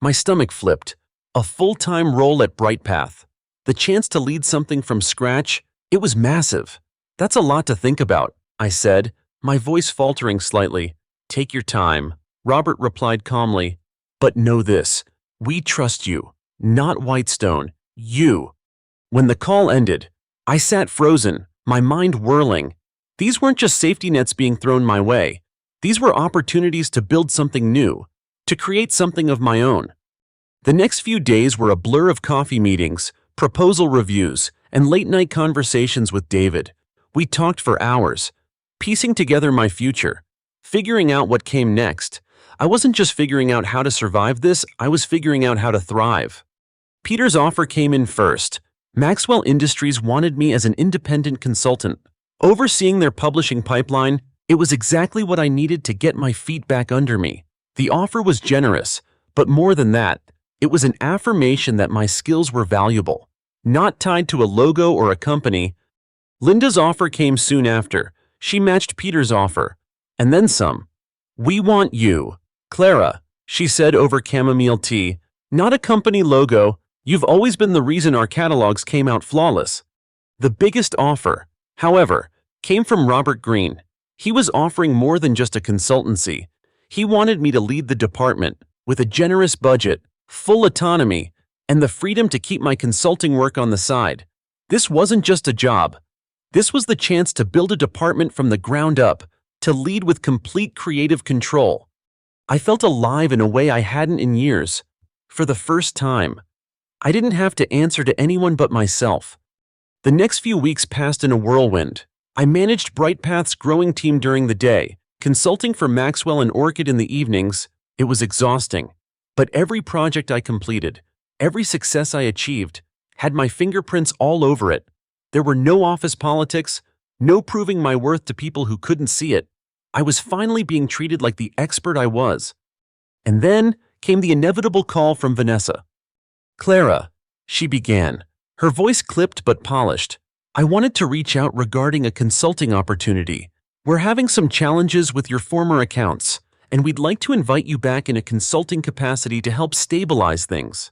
My stomach flipped. A full-time role at Brightpath. The chance to lead something from scratch, it was massive. "That's a lot to think about," I said, my voice faltering slightly. "Take your time," Robert replied calmly. "But know this, we trust you, not Whitestone, you." When the call ended, I sat frozen, my mind whirling. These weren't just safety nets being thrown my way. These were opportunities to build something new, to create something of my own. The next few days were a blur of coffee meetings, proposal reviews, and late-night conversations with David. We talked for hours, piecing together my future, figuring out what came next. I wasn't just figuring out how to survive this, I was figuring out how to thrive. Peter's offer came in first. Maxwell Industries wanted me as an independent consultant. Overseeing their publishing pipeline, it was exactly what I needed to get my feet back under me. The offer was generous, but more than that, it was an affirmation that my skills were valuable, not tied to a logo or a company. Linda's offer came soon after. She matched Peter's offer, and then some. "We want you, Clara," she said over chamomile tea. "Not a company logo. You've always been the reason our catalogs came out flawless." The biggest offer, however, came from Robert Green. He was offering more than just a consultancy. He wanted me to lead the department with a generous budget, full autonomy, and the freedom to keep my consulting work on the side. This wasn't just a job. This was the chance to build a department from the ground up, to lead with complete creative control. I felt alive in a way I hadn't in years. For the first time, I didn't have to answer to anyone but myself. The next few weeks passed in a whirlwind. I managed BrightPath's growing team during the day, consulting for Maxwell and Orchid in the evenings. It was exhausting. But every project I completed, every success I achieved, had my fingerprints all over it. There were no office politics, no proving my worth to people who couldn't see it. I was finally being treated like the expert I was. And then came the inevitable call from Vanessa. "Clara," she began, her voice clipped but polished. "I wanted to reach out regarding a consulting opportunity. We're having some challenges with your former accounts, and we'd like to invite you back in a consulting capacity to help stabilize things."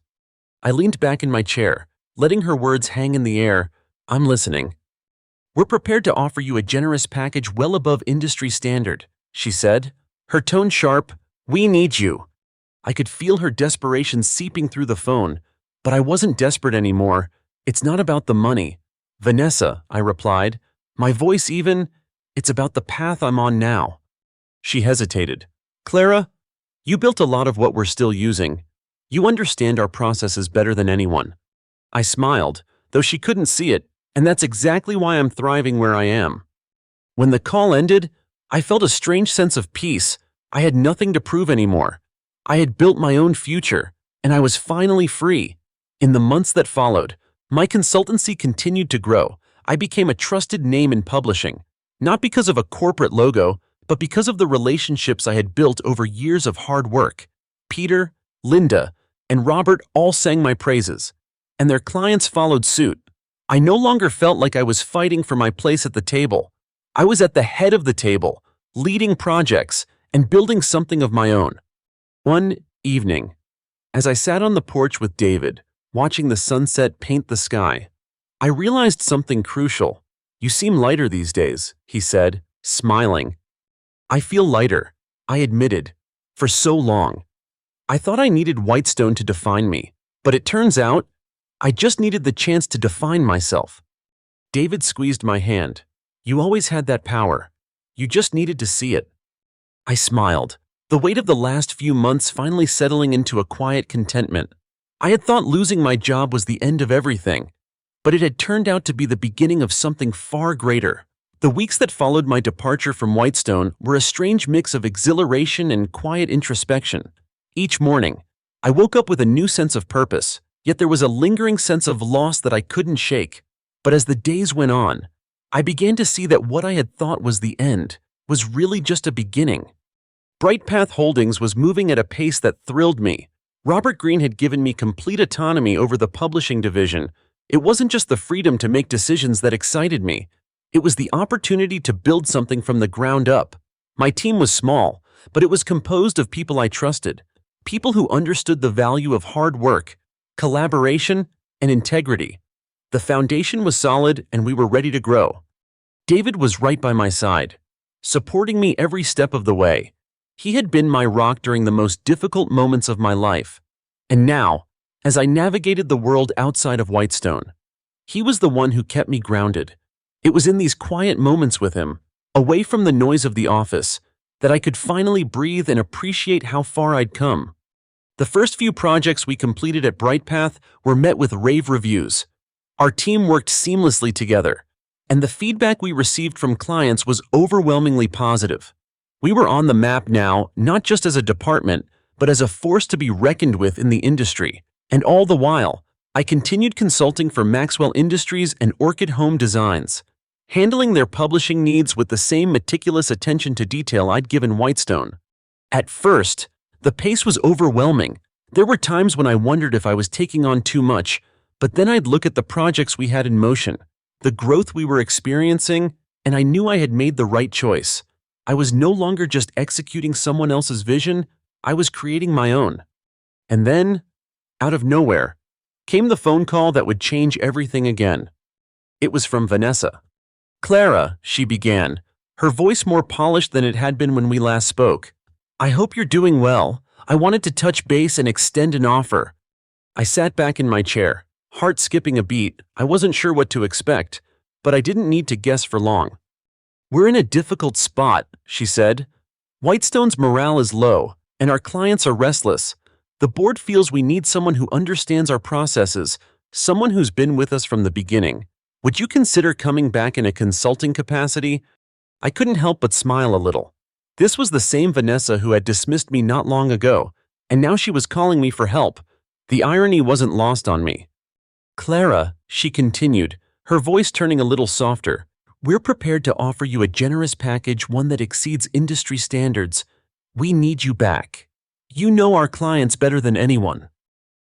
I leaned back in my chair, letting her words hang in the air. "I'm listening." "We're prepared to offer you a generous package well above industry standard," she said, her tone sharp. "We need you." I could feel her desperation seeping through the phone, but I wasn't desperate anymore. "It's not about the money, Vanessa," I replied, my voice even. "It's about the path I'm on now." She hesitated. "Clara, you built a lot of what we're still using. You understand our processes better than anyone." I smiled, though she couldn't see it, and that's exactly why I'm thriving where I am. When the call ended, I felt a strange sense of peace. I had nothing to prove anymore. I had built my own future, and I was finally free. In the months that followed, my consultancy continued to grow. I became a trusted name in publishing, not because of a corporate logo, but because of the relationships I had built over years of hard work. Peter, Linda, and Robert all sang my praises, and their clients followed suit. I no longer felt like I was fighting for my place at the table. I was at the head of the table, leading projects and building something of my own. One evening, as I sat on the porch with David, watching the sunset paint the sky, I realized something crucial. "You seem lighter these days," he said, smiling. "I feel lighter," I admitted. "For so long. I thought I needed Whitestone to define me, but it turns out I just needed the chance to define myself." David squeezed my hand. "You always had that power. You just needed to see it." I smiled, the weight of the last few months finally settling into a quiet contentment. I had thought losing my job was the end of everything, but it had turned out to be the beginning of something far greater. The weeks that followed my departure from Whitestone were a strange mix of exhilaration and quiet introspection. Each morning, I woke up with a new sense of purpose, yet there was a lingering sense of loss that I couldn't shake. But as the days went on, I began to see that what I had thought was the end was really just a beginning. BrightPath Holdings was moving at a pace that thrilled me. Robert Greene had given me complete autonomy over the publishing division. It wasn't just the freedom to make decisions that excited me. It was the opportunity to build something from the ground up. My team was small, but it was composed of people I trusted, people who understood the value of hard work, collaboration, and integrity. The foundation was solid and we were ready to grow. David was right by my side, supporting me every step of the way. He had been my rock during the most difficult moments of my life. And now, as I navigated the world outside of Whitestone, he was the one who kept me grounded. It was in these quiet moments with him, away from the noise of the office, that I could finally breathe and appreciate how far I'd come. The first few projects we completed at BrightPath were met with rave reviews. Our team worked seamlessly together, and the feedback we received from clients was overwhelmingly positive. We were on the map now, not just as a department, but as a force to be reckoned with in the industry. And all the while, I continued consulting for Maxwell Industries and Orchid Home Designs, handling their publishing needs with the same meticulous attention to detail I'd given Whitestone. At first, the pace was overwhelming. There were times when I wondered if I was taking on too much, but then I'd look at the projects we had in motion, the growth we were experiencing, and I knew I had made the right choice. I was no longer just executing someone else's vision, I was creating my own. And then, out of nowhere, came the phone call that would change everything again. It was from Vanessa. "Clara," she began, her voice more polished than it had been when we last spoke. "I hope you're doing well. I wanted to touch base and extend an offer." I sat back in my chair, heart skipping a beat. I wasn't sure what to expect, but I didn't need to guess for long. "We're in a difficult spot," she said. "Whitestone's morale is low, and our clients are restless. The board feels we need someone who understands our processes, someone who's been with us from the beginning. Would you consider coming back in a consulting capacity?" I couldn't help but smile a little. This was the same Vanessa who had dismissed me not long ago, and now she was calling me for help. The irony wasn't lost on me. "Clara," she continued, her voice turning a little softer, "we're prepared to offer you a generous package, one that exceeds industry standards. We need you back. You know our clients better than anyone."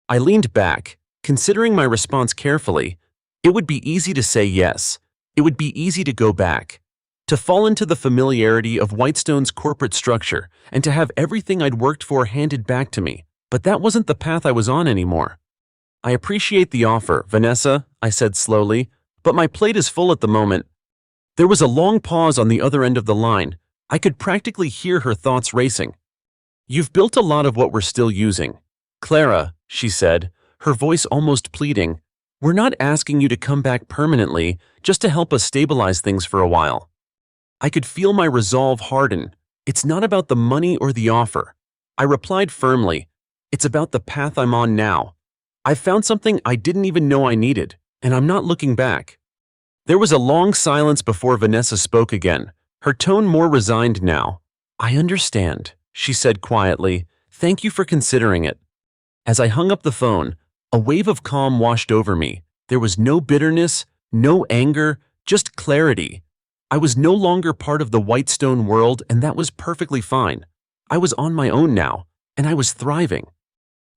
I leaned back, considering my response carefully. It would be easy to say yes. It would be easy to go back, to fall into the familiarity of Whitestone's corporate structure, and to have everything I'd worked for handed back to me. But that wasn't the path I was on anymore. "I appreciate the offer, Vanessa," I said slowly, "but my plate is full at the moment." There was a long pause on the other end of the line. I could practically hear her thoughts racing. "You've built a lot of what we're still using. Clara," she said, her voice almost pleading, "we're not asking you to come back permanently, just to help us stabilize things for a while." I could feel my resolve harden. "It's not about the money or the offer," I replied firmly. "It's about the path I'm on now. I've found something I didn't even know I needed, and I'm not looking back." There was a long silence before Vanessa spoke again, her tone more resigned now. "I understand," she said quietly. "Thank you for considering it." As I hung up the phone, a wave of calm washed over me. There was no bitterness, no anger, just clarity. I was no longer part of the Whitestone world, and that was perfectly fine. I was on my own now, and I was thriving.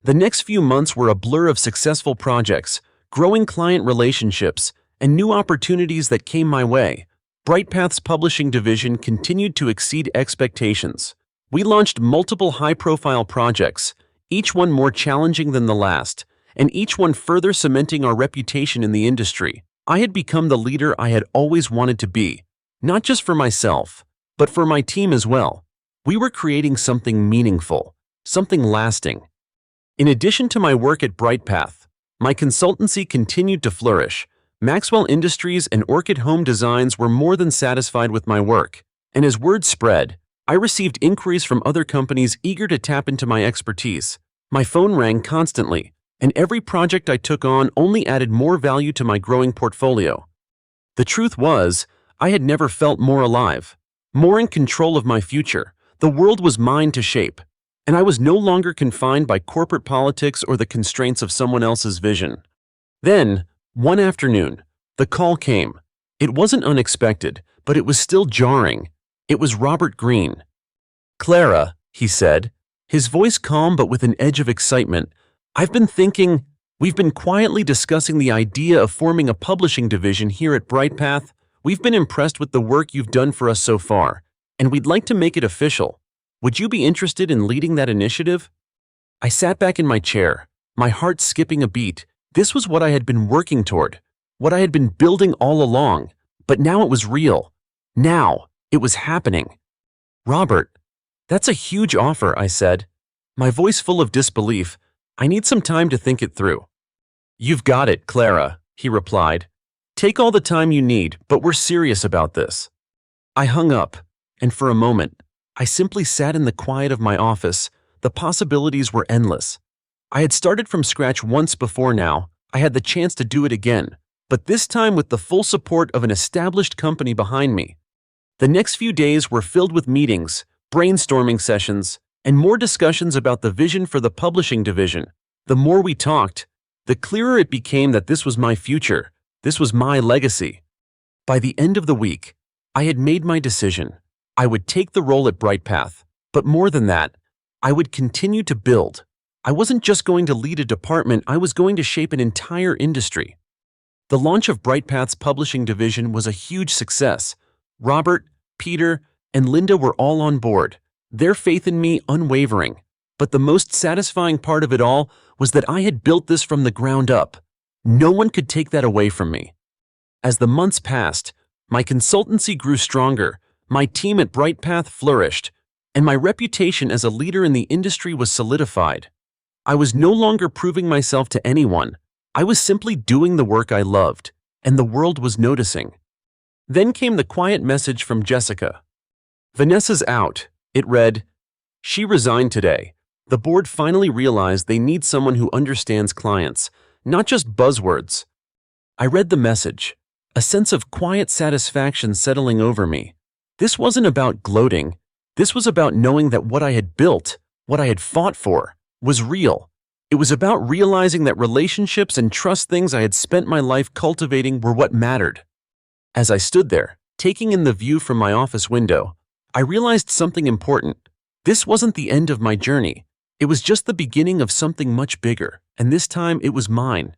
The next few months were a blur of successful projects, growing client relationships, and new opportunities that came my way. BrightPath's publishing division continued to exceed expectations. We launched multiple high-profile projects, each one more challenging than the last, and each one further cementing our reputation in the industry. I had become the leader I had always wanted to be, not just for myself, but for my team as well. We were creating something meaningful, something lasting. In addition to my work at BrightPath, my consultancy continued to flourish. Maxwell Industries and Orchid Home Designs were more than satisfied with my work, and as word spread, I received inquiries from other companies eager to tap into my expertise. My phone rang constantly, and every project I took on only added more value to my growing portfolio. The truth was, I had never felt more alive, more in control of my future. The world was mine to shape, and I was no longer confined by corporate politics or the constraints of someone else's vision. Then, one afternoon, the call came. It wasn't unexpected, but it was still jarring. It was Robert Greene. "Clara," he said, his voice calm but with an edge of excitement, "I've been thinking, we've been quietly discussing the idea of forming a publishing division here at BrightPath. We've been impressed with the work you've done for us so far, and we'd like to make it official. Would you be interested in leading that initiative?" I sat back in my chair, my heart skipping a beat. This was what I had been working toward, what I had been building all along, but now it was real. Now, it was happening. "Robert, that's a huge offer," I said, my voice full of disbelief. "I need some time to think it through." "You've got it, Clara," he replied. "Take all the time you need, but we're serious about this." I hung up, and for a moment, I simply sat in the quiet of my office. The possibilities were endless. I had started from scratch once before now. I had the chance to do it again, but this time with the full support of an established company behind me. The next few days were filled with meetings, brainstorming sessions, and more discussions about the vision for the publishing division. The more we talked, the clearer it became that this was my future. This was my legacy. By the end of the week, I had made my decision. I would take the role at BrightPath, but more than that, I would continue to build. I wasn't just going to lead a department, I was going to shape an entire industry. The launch of BrightPath's publishing division was a huge success. Robert, Peter, and Linda were all on board, their faith in me unwavering. But the most satisfying part of it all was that I had built this from the ground up. No one could take that away from me. As the months passed, my consultancy grew stronger, my team at BrightPath flourished, and my reputation as a leader in the industry was solidified. I was no longer proving myself to anyone. I was simply doing the work I loved, and the world was noticing. Then came the quiet message from Jessica. "Vanessa's out," it read. "She resigned today. The board finally realized they need someone who understands clients, not just buzzwords. I read the message, a sense of quiet satisfaction settling over me. This wasn't about gloating. This was about knowing that what I had built, what I had fought for, was real. It was about realizing that relationships and trust things I had spent my life cultivating were what mattered. As I stood there, taking in the view from my office window, I realized something important. This wasn't the end of my journey. It was just the beginning of something much bigger, and this time it was mine,